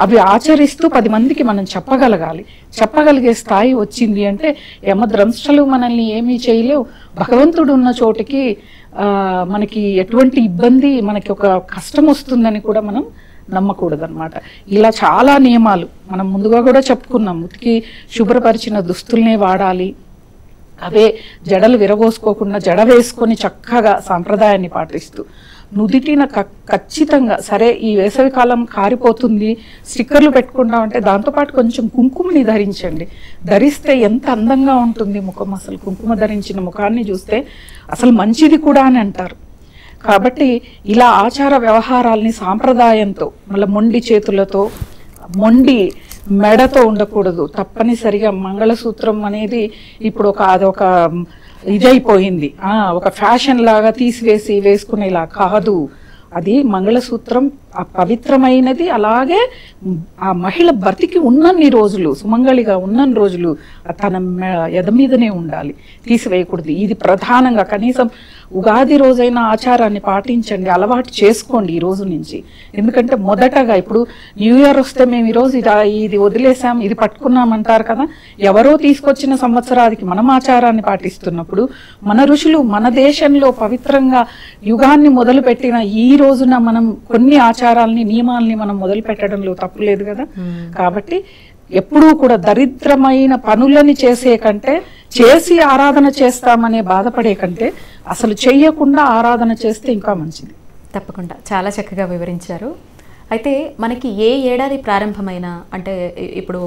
B: అవి ఆచరిస్తూ 10 మందికి మనం చెప్పగలగాలి. చెప్పగలిగే స్థాయి వచ్చింది అంటే యమద్రంష్టలు మనల్ని ఏమీ చేయలేవు. భగవంతుడు ఉన్న చోటికి మనకి ఎటువంటి ఇబ్బంది, మనకి ఒక కష్టం వస్తుందని కూడా మనం నమ్మకూడదన్నమాట. ఇలా చాలా నియమాలు మనం ముందుగా కూడా చెప్పుకున్నాం. ఉతికి శుభ్రపరిచిన దుస్తుల్నే వాడాలి, అవే జడలు విరగోసుకోకుండా జడ వేసుకొని చక్కగా సాంప్రదాయాన్ని పాటిస్తూ నుదిటిన ఖచ్చితంగా సరే ఈ వేసవి కాలం కారిపోతుంది స్టిక్కర్లు పెట్టుకుంటామంటే దాంతోపాటు కొంచెం కుంకుమని ధరించండి. ధరిస్తే ఎంత అందంగా ఉంటుంది ముఖం. అసలు కుంకుమ ధరించిన ముఖాన్ని చూస్తే అసలు మంచిది కూడా అని అంటారు. కాబట్టి ఇలా ఆచార వ్యవహారాల్ని సాంప్రదాయంతో, మళ్ళీ మొండి చేతులతో మొండి మెడతో ఉండకూడదు. తప్పనిసరిగా మంగళసూత్రం అనేది ఇప్పుడు అదొక ఇదైపోయింది, ఒక ఫ్యాషన్ లాగా తీసివేసి వేసుకునేలా కాదు. అది మంగళసూత్రం పవిత్రమైనది. అలాగే ఆ మహిళ బ్రతికి ఉన్నన్ని రోజులు, సుమంగళిగా ఉన్నన్ని రోజులు తన ఎద మీదనే ఉండాలి, తీసివేయకూడదు. ఇది ప్రధానంగా కనీసం ఉగాది రోజైన ఆచారాన్ని పాటించండి, అలవాటు చేసుకోండి ఈ రోజు నుంచి. ఎందుకంటే మొదటగా ఇప్పుడు న్యూ ఇయర్ వస్తే మేము ఈరోజు ఇది వదిలేసాం, ఇది పట్టుకున్నామంటారు కదా. ఎవరో తీసుకొచ్చిన సంవత్సరానికి మనం ఆచారాన్ని పాటిస్తున్నప్పుడు మన ఋషులు మన దేశంలో పవిత్రంగా యుగాన్ని మొదలుపెట్టిన ఈ రోజున మనం కొన్ని ఆచారాల్ని నియమాల్ని మనం మొదలు పెట్టడంలో తప్పు లేదు కదా. కాబట్టి ఎప్పుడూ కూడా దరిద్రమైన పనులని చేసే కంటే చేసి ఆరాధన చేస్తామనే బాధపడే కంటే అసలు చెయ్యకుండా ఆరాధన చేస్తే ఇంకా మంచిది.
A: తప్పకుండా చాలా చక్కగా వివరించారు. అయితే మనకి ఏ ఏడాది ప్రారంభమైనా, అంటే ఇప్పుడు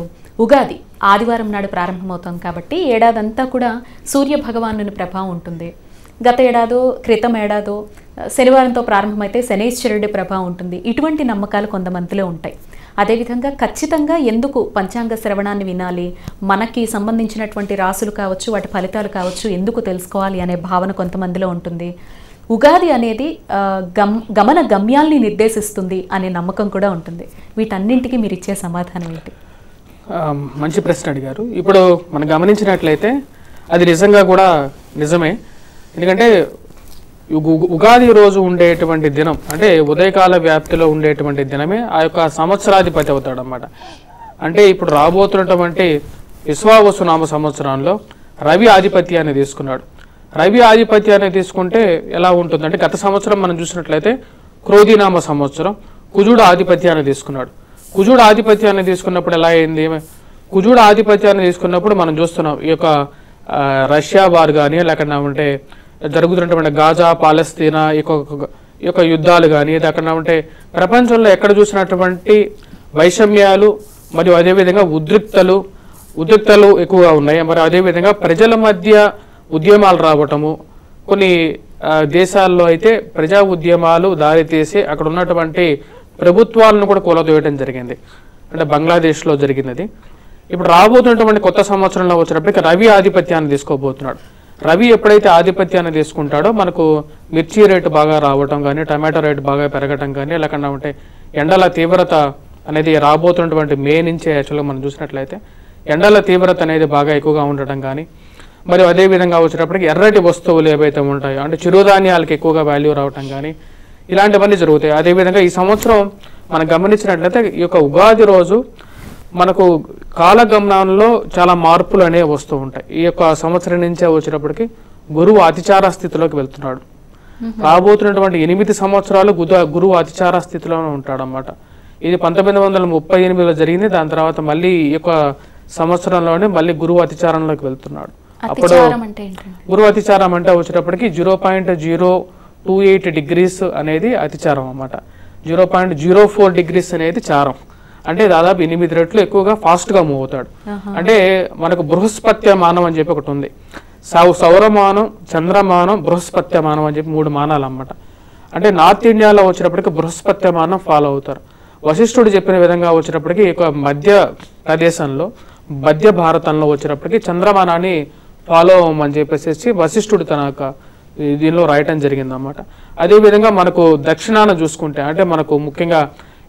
A: ఉగాది ఆదివారం నాడు ప్రారంభమవుతాం కాబట్టి ఏడాదంతా కూడా సూర్య భగవానుని ప్రభావం ఉంటుంది. గత ఏడాదో క్రితం ఏడాదో శనివారంతో ప్రారంభమైతే శనైశ్వరుడి ప్రభావం ఉంటుంది. ఇటువంటి నమ్మకాలు కొంతమందిలో ఉంటాయి. అదేవిధంగా ఖచ్చితంగా ఎందుకు పంచాంగ శ్రవణాన్ని వినాలి, మనకి సంబంధించినటువంటి రాసులు కావచ్చు, వాటి ఫలితాలు కావచ్చు ఎందుకు తెలుసుకోవాలి అనే భావన కొంతమందిలో ఉంటుంది. ఉగాది అనేది గమన గమ్యాల్ని నిర్దేశిస్తుంది అనే నమ్మకం కూడా ఉంటుంది. వీటన్నింటికి మీరు ఇచ్చే సమాధానం ఏంటి?
C: మంచి ప్రశ్న అడిగారు. ఇప్పుడు మనం గమనించినట్లయితే అది నిజంగా కూడా నిజమే. ఎందుకంటే ఉగాది రోజు ఉండేటువంటి దినం అంటే ఉదయకాల వ్యాప్తిలో ఉండేటువంటి దినమే ఆ యొక్క సంవత్సరాధిపతి అవుతాడు అన్నమాట. అంటే ఇప్పుడు రాబోతున్నటువంటి విశ్వావసునామ సంవత్సరంలో రవి ఆధిపత్యాన్ని తీసుకున్నాడు. రవి ఆధిపత్యాన్ని తీసుకుంటే ఎలా ఉంటుందంటే గత సంవత్సరం మనం చూసినట్లయితే క్రోధినామ సంవత్సరం కుజుడు ఆధిపత్యాన్ని తీసుకున్నాడు. కుజుడు ఆధిపత్యాన్ని తీసుకున్నప్పుడు ఎలా అయింది? కుజుడు ఆధిపత్యాన్ని తీసుకున్నప్పుడు మనం చూస్తున్నాం ఈ యొక్క రష్యా వార్ కానీ లేకుండా ఉంటే జరుగుతున్నటువంటి గాజా పాలస్తీనా ఈ యొక్క యుద్ధాలు కానీ లేకుండా ఉంటే ప్రపంచంలో ఎక్కడ చూసినటువంటి వైషమ్యాలు మరియు అదేవిధంగా ఉద్రిక్తలు ఎక్కువగా ఉన్నాయి. మరి అదేవిధంగా ప్రజల మధ్య ఉద్యమాలు రావటము, కొన్ని దేశాల్లో అయితే ప్రజా ఉద్యమాలు దారితీసి అక్కడ ఉన్నటువంటి ప్రభుత్వాలను కూడా కూలదోయడం జరిగింది. అంటే బంగ్లాదేశ్లో జరిగినది. ఇప్పుడు రాబోతున్నటువంటి కొత్త సంవత్సరంలో వచ్చినప్పటికీ రవి ఆధిపత్యాన్ని తీసుకోబోతున్నాడు. రవి ఎప్పుడైతే ఆధిపత్యాన్ని తీసుకుంటాడో మనకు మిర్చి రేటు బాగా రావటం కానీ, టమాటో రేటు బాగా పెరగటం కానీ, లేకుండా ఉంటే ఎండల తీవ్రత అనేది రాబోతున్నటువంటి మే నుంచే యాక్చువల్గా మనం చూసినట్లయితే ఎండల తీవ్రత అనేది బాగా ఎక్కువగా ఉండటం కానీ, మరియు అదేవిధంగా వచ్చేటప్పటికి ఎర్రటి వస్తువులు ఏవైతే ఉంటాయో అంటే చిరుధాన్యాలకు ఎక్కువగా వాల్యూ రావటం కానీ ఇలాంటివన్నీ జరుగుతాయి. అదేవిధంగా ఈ సంవత్సరం మనం గమనించినట్లయితే ఈ యొక్క ఉగాది రోజు మనకు కాలగమనంలో చాలా మార్పులు అనేవి వస్తూ ఉంటాయి. ఈ యొక్క సంవత్సరం నుంచే వచ్చేటప్పటికి గురువు అతిచార స్థితిలోకి వెళ్తున్నాడు. రాబోతున్నటువంటి 8 సంవత్సరాలు గురువు అతిచార స్థితిలోనే ఉంటాడు అన్నమాట. ఇది 1938లో జరిగింది. దాని తర్వాత మళ్ళీ ఈ యొక్క సంవత్సరంలోనే మళ్ళీ గురువు అతిచారంలోకి వెళ్తున్నాడు. అప్పుడు గురువు అతిచారం అంటే వచ్చేటప్పటికి 0.028 డిగ్రీస్ అనేది అతిచారం అన్నమాట. 0.04 డిగ్రీస్ అనేది చారం. అంటే దాదాపు 8 రెట్లు ఎక్కువగా ఫాస్ట్గా మూవ్ అవుతాడు. అంటే మనకు బృహస్పత్యమానం అని చెప్పి ఒకటి ఉంది. సౌరమానం, చంద్రమానం, బృహస్పత్యమానం అని చెప్పి 3 మానాలు అన్నమాట. అంటే నార్త్ ఇండియాలో వచ్చేటప్పటికి బృహస్పత్యమానం ఫాలో అవుతారు. వశిష్ఠుడు చెప్పిన విధంగా వచ్చినప్పటికీ ఒక మధ్య ప్రదేశంలో మధ్య భారతంలో వచ్చినప్పటికీ చంద్రమానాన్ని ఫాలో అవ్వమని చెప్పేసి వశిష్ఠుడు తన యొక్క దీనిలో రాయటం జరిగిందన్నమాట. అదేవిధంగా మనకు దక్షిణాన చూసుకుంటే అంటే మనకు ముఖ్యంగా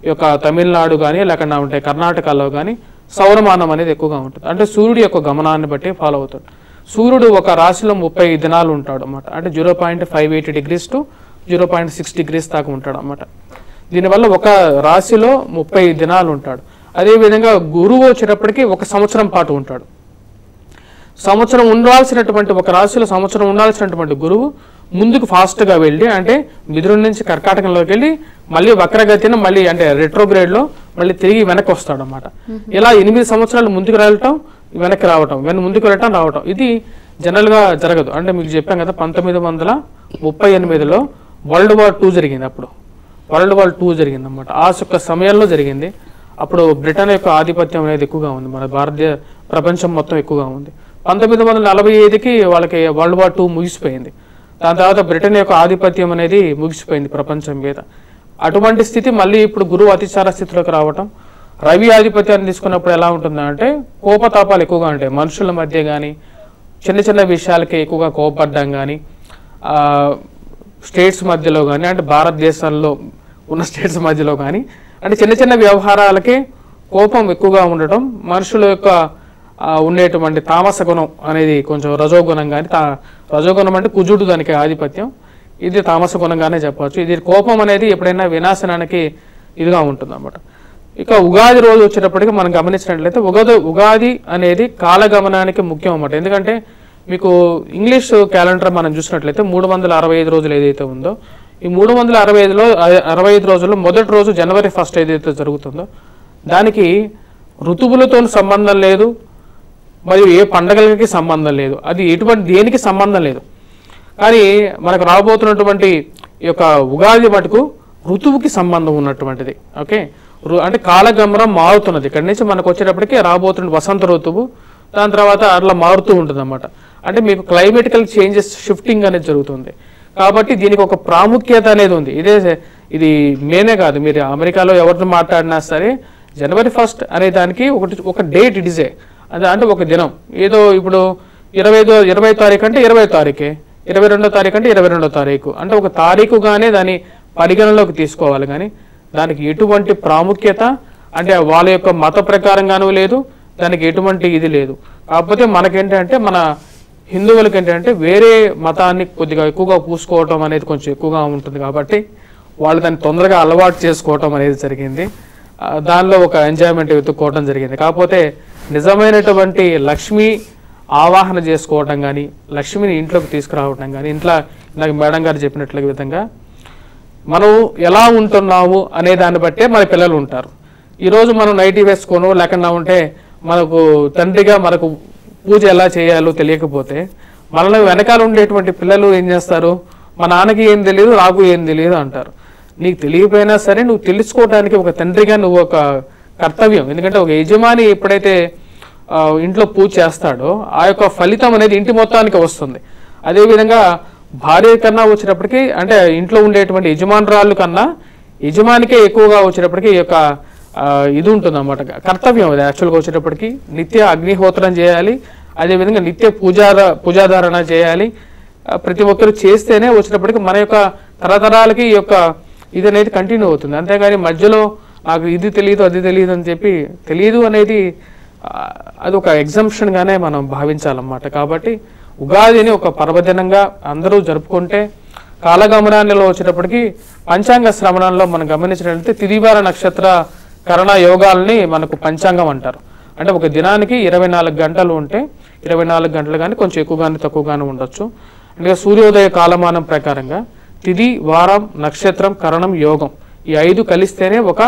C: ఈ యొక్క తమిళనాడు కానీ లేకుండా ఉంటే కర్ణాటకలో కానీ సౌరమానం అనేది ఎక్కువగా ఉంటుంది. అంటే సూర్యుడి యొక్క గమనాన్ని బట్టి ఫాలో అవుతాడు. సూర్యుడు ఒక రాశిలో 30 దినాలు ఉంటాడు అన్నమాట. అంటే 0.580 degrees to 0.6 degrees దాకా ఉంటాడు అన్నమాట. దీనివల్ల ఒక రాశిలో 30 దినాలు ఉంటాడు. అదేవిధంగా గురువు వచ్చేటప్పటికి 1 సంవత్సరం పాటు ఉంటాడు. సంవత్సరం ఉండాల్సినటువంటి ఒక రాశిలో సంవత్సరం ఉండాల్సినటువంటి గురువు ముందుకు ఫాస్ట్గా వెళ్ళి అంటే మిథునం నుంచి కర్కాటకంలోకి వెళ్ళి మళ్ళీ వక్రగతిన మళ్ళీ అంటే రెట్రోగ్రేడ్లో మళ్ళీ తిరిగి వెనక్కి వస్తాడు అన్నమాట. ఇలా 8 సంవత్సరాలు ముందుకు వెళ్ళటం వెనక్కి రావటం ముందుకు వెళ్ళటం రావటం ఇది జనరల్గా జరగదు. అంటే మీకు చెప్పాం కదా 1938లో వరల్డ్ వార్ 2 జరిగింది. అప్పుడు వరల్డ్ వార్ 2 జరిగింది అన్నమాట. ఆ యొక్క సమయంలో జరిగింది. అప్పుడు బ్రిటన్ యొక్క ఆధిపత్యం అనేది ఎక్కువగా ఉంది, మన భారతీయ ప్రపంచం మొత్తం ఎక్కువగా ఉంది. 1945కి వాళ్ళకి వరల్డ్ వార్ 2 ముగిసిపోయింది. దాని తర్వాత బ్రిటన్ యొక్క ఆధిపత్యం అనేది ముగిసిపోయింది ప్రపంచం మీద. అటువంటి స్థితి మళ్ళీ ఇప్పుడు గురువు అతిచార స్థితిలోకి రావటం, రవి ఆధిపత్యాన్ని తీసుకున్నప్పుడు ఎలా ఉంటుందంటే కోపతాపాలు ఎక్కువగా ఉంటాయి మనుషుల మధ్య కానీ, చిన్న చిన్న విషయాలకి ఎక్కువగా కోపపడ్డం కానీ, స్టేట్స్ మధ్యలో కానీ అంటే భారతదేశంలో ఉన్న స్టేట్స్ మధ్యలో కానీ అంటే చిన్న చిన్న వ్యవహారాలకే కోపం ఎక్కువగా ఉండటం, మనుషుల యొక్క ఉండేటువంటి తామస గుణం అనేది కొంచెం రజోగుణం కానీ రజోగుణం అంటే కుజుడు దానికి ఆధిపత్యం, ఇది తామస గుణంగానే చెప్పవచ్చు. ఇది కోపం అనేది ఎప్పుడైనా వినాశనానికి ఇదిగా ఉంటుంది అన్నమాట. ఇక ఉగాది రోజు వచ్చేటప్పటికి మనం గమనించినట్లయితే ఉగాది అనేది కాలగమనానికి ముఖ్యం అన్నమాట. ఎందుకంటే మీకు ఇంగ్లీష్ క్యాలెండర్ మనం చూసినట్లయితే 365 రోజులు ఏదైతే ఉందో ఈ 365 రోజుల్లో మొదటి రోజు January 1 ఏదైతే జరుగుతుందో దానికి ఋతువులతో సంబంధం లేదు, మరియు ఏ పండగలకి సంబంధం లేదు, అది ఎటువంటి దేనికి సంబంధం లేదు. కానీ మనకు రాబోతున్నటువంటి ఈ యొక్క ఉగాది మటుకు ఋతువుకి సంబంధం ఉన్నటువంటిది. ఓకే, అంటే కాలగమనం మారుతున్నది. ఇక్కడి నుంచి మనకు వచ్చేటప్పటికి రాబోతున్న వసంత ఋతువు, దాని తర్వాత అట్లా మారుతూ ఉంటుంది అన్నమాట. అంటే మీకు క్లైమేటికల్ చేంజెస్ షిఫ్టింగ్ అనేది జరుగుతుంది. కాబట్టి దీనికి ఒక ప్రాముఖ్యత అనేది ఉంది. ఇది మేనే కాదు, మీరు అమెరికాలో ఎవరిని మాట్లాడినా సరే January 1 అనే దానికి ఒక డేట్ ఇట్ ఇస్ అంటే ఒక దినం. ఏదో ఇప్పుడు 20 తారీఖు అంటే 20 తారీఖే, 22 తారీఖు అంటే 22 తారీఖు అంటే ఒక తారీఖుగానే దాన్ని పరిగణలోకి తీసుకోవాలి. కానీ దానికి ఎటువంటి ప్రాముఖ్యత అంటే వాళ్ళ యొక్క మత ప్రకారంగానూ లేదు, దానికి ఎటువంటి ఇది లేదు. కాకపోతే మనకేంటంటే మన హిందువులకి ఏంటంటే వేరే మతాన్ని కొద్దిగా ఎక్కువగా పూసుకోవటం అనేది కొంచెం ఎక్కువగా ఉంటుంది. కాబట్టి వాళ్ళు దాన్ని తొందరగా అలవాటు చేసుకోవటం అనేది జరిగింది. దానిలో ఒక ఎంజాయ్మెంట్ వెతుక్కోవటం జరిగింది. కాకపోతే నిజమైనటువంటి లక్ష్మి ఆవాహన చేసుకోవటం కానీ, లక్ష్మిని ఇంట్లోకి తీసుకురావటం కానీ, ఇంట్లో నాకు మేడం గారు చెప్పినట్ల విధంగా మనం ఎలా ఉంటున్నాము అనే దాన్ని బట్టే మన పిల్లలు ఉంటారు. ఈరోజు మనం నైటీ వేసుకోను లేకుండా ఉంటే మనకు తండ్రిగా మనకు పూజ ఎలా చేయాలో తెలియకపోతే మనలో వెనకాల ఉండేటువంటి పిల్లలు ఏం చేస్తారు, మా నాన్నకి ఏం తెలియదు నాకు ఏం తెలియదు అంటారు. నీకు తెలియకపోయినా సరే నువ్వు తెలుసుకోవడానికి ఒక తండ్రిగా నువ్వు ఒక కర్తవ్యం. ఎందుకంటే ఒక యజమాని ఎప్పుడైతే ఇంట్లో పూజ చేస్తాడో ఆ యొక్క ఫలితం అనేది ఇంటి మొత్తానికి వస్తుంది. అదేవిధంగా భార్య కన్నా వచ్చేటప్పటికి అంటే ఇంట్లో ఉండేటువంటి యజమానురాళ్ళు కన్నా యజమానికే ఎక్కువగా వచ్చేటప్పటికి ఈ యొక్క ఇది ఉంటుంది అన్నమాట, కర్తవ్యం. అది యాక్చువల్గా వచ్చేటప్పటికి నిత్య అగ్నిహోత్రం చేయాలి, అదేవిధంగా నిత్య పూజాధారణ చేయాలి. ప్రతి ఒక్కరు చేస్తేనే వచ్చేటప్పటికి మన యొక్క తరతరాలకి ఈ యొక్క ఇది అనేది కంటిన్యూ అవుతుంది. అంతేగాని మధ్యలో నాకు ఇది తెలియదు అది తెలియదు అని చెప్పి తెలియదు అనేది అది ఒక ఎగ్జంప్షన్గానే మనం భావించాలన్నమాట. కాబట్టి ఉగాదిని ఒక పర్వదినంగా అందరూ జరుపుకుంటే కాలగమనాల్లో వచ్చేటప్పటికి పంచాంగ శ్రవణంలో మనం గమనించినట్లయితే తిదివార నక్షత్ర కరణ యోగాల్ని మనకు పంచాంగం అంటారు. అంటే ఒక దినానికి 24 గంటలు ఉంటే 24 గంటలు కానీ కొంచెం ఎక్కువగానే తక్కువగానే ఉండొచ్చు. అంటే సూర్యోదయ కాలమానం ప్రకారంగా తిది, వారం, నక్షత్రం, కరణం, యోగం ఈ 5 కలిస్తేనే ఒక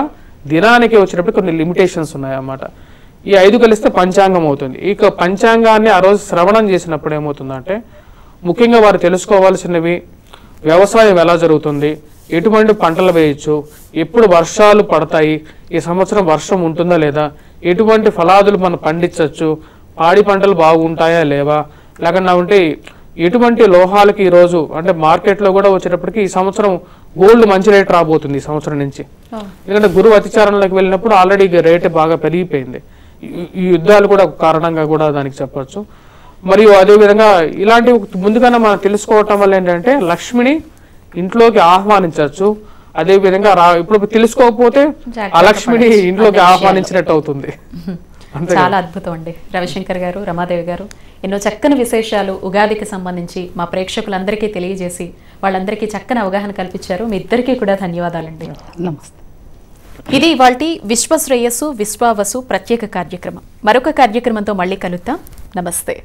C: దినానికి వచ్చేటప్పుడు కొన్ని లిమిటేషన్స్ ఉన్నాయన్నమాట. ఈ 5 కలిస్తే పంచాంగం అవుతుంది. ఇక పంచాంగాన్ని ఆ రోజు శ్రవణం చేసినప్పుడు ఏమవుతుందంటే ముఖ్యంగా వారు తెలుసుకోవాల్సినవి వ్యవసాయం ఎలా జరుగుతుంది, ఎటువంటి పంటలు వేయచ్చు, ఎప్పుడు వర్షాలు పడతాయి, ఈ సంవత్సరం వర్షం ఉంటుందా లేదా, ఎటువంటి ఫలాదులు మనం పండించవచ్చు, పాడి పంటలు బాగుంటాయా లేవా, లేకుండా ఉంటే ఎటువంటి లోహాలకి ఈరోజు అంటే మార్కెట్లో కూడా వచ్చేటప్పటికి ఈ సంవత్సరం గోల్డ్ మంచి రేట్ రాబోతుంది ఈ సంవత్సరం నుంచి. ఎందుకంటే గురువు అతిచారంలోకి వెళ్ళినప్పుడు ఆల్రెడీ రేట్ బాగా పెరిగిపోయింది. ఈ యుద్ధాలు కూడా ఒక కారణంగా కూడా దానికి చెప్పొచ్చు. మరియు అదేవిధంగా ఇలాంటివి ముందుగానే మనం తెలుసుకోవటం వల్ల ఏంటంటే లక్ష్మిని ఇంట్లోకి ఆహ్వానించవచ్చు. అదే విధంగా ఇప్పుడు తెలుసుకోకపోతే ఆ లక్ష్మిని ఇంట్లోకి ఆహ్వానించినట్టు అవుతుంది.
A: చాలా అద్భుతం అండి. రవిశంకర్ గారు, రమాదేవి గారు ఎన్నో చక్కని విశేషాలు ఉగాదికి సంబంధించి మా ప్రేక్షకులందరికీ తెలియజేసి వాళ్ళందరికీ చక్కని అవగాహన కల్పించారు. మీ ఇద్దరికీ కూడా ధన్యవాదాలండి.
B: నమస్తే.
A: ఇది ఇవాల్టి విశ్వశ్రేయస్సు విశ్వావసు ప్రత్యేక కార్యక్రమం. మరొక కార్యక్రమంతో మళ్ళీ కలుద్దాం. నమస్తే.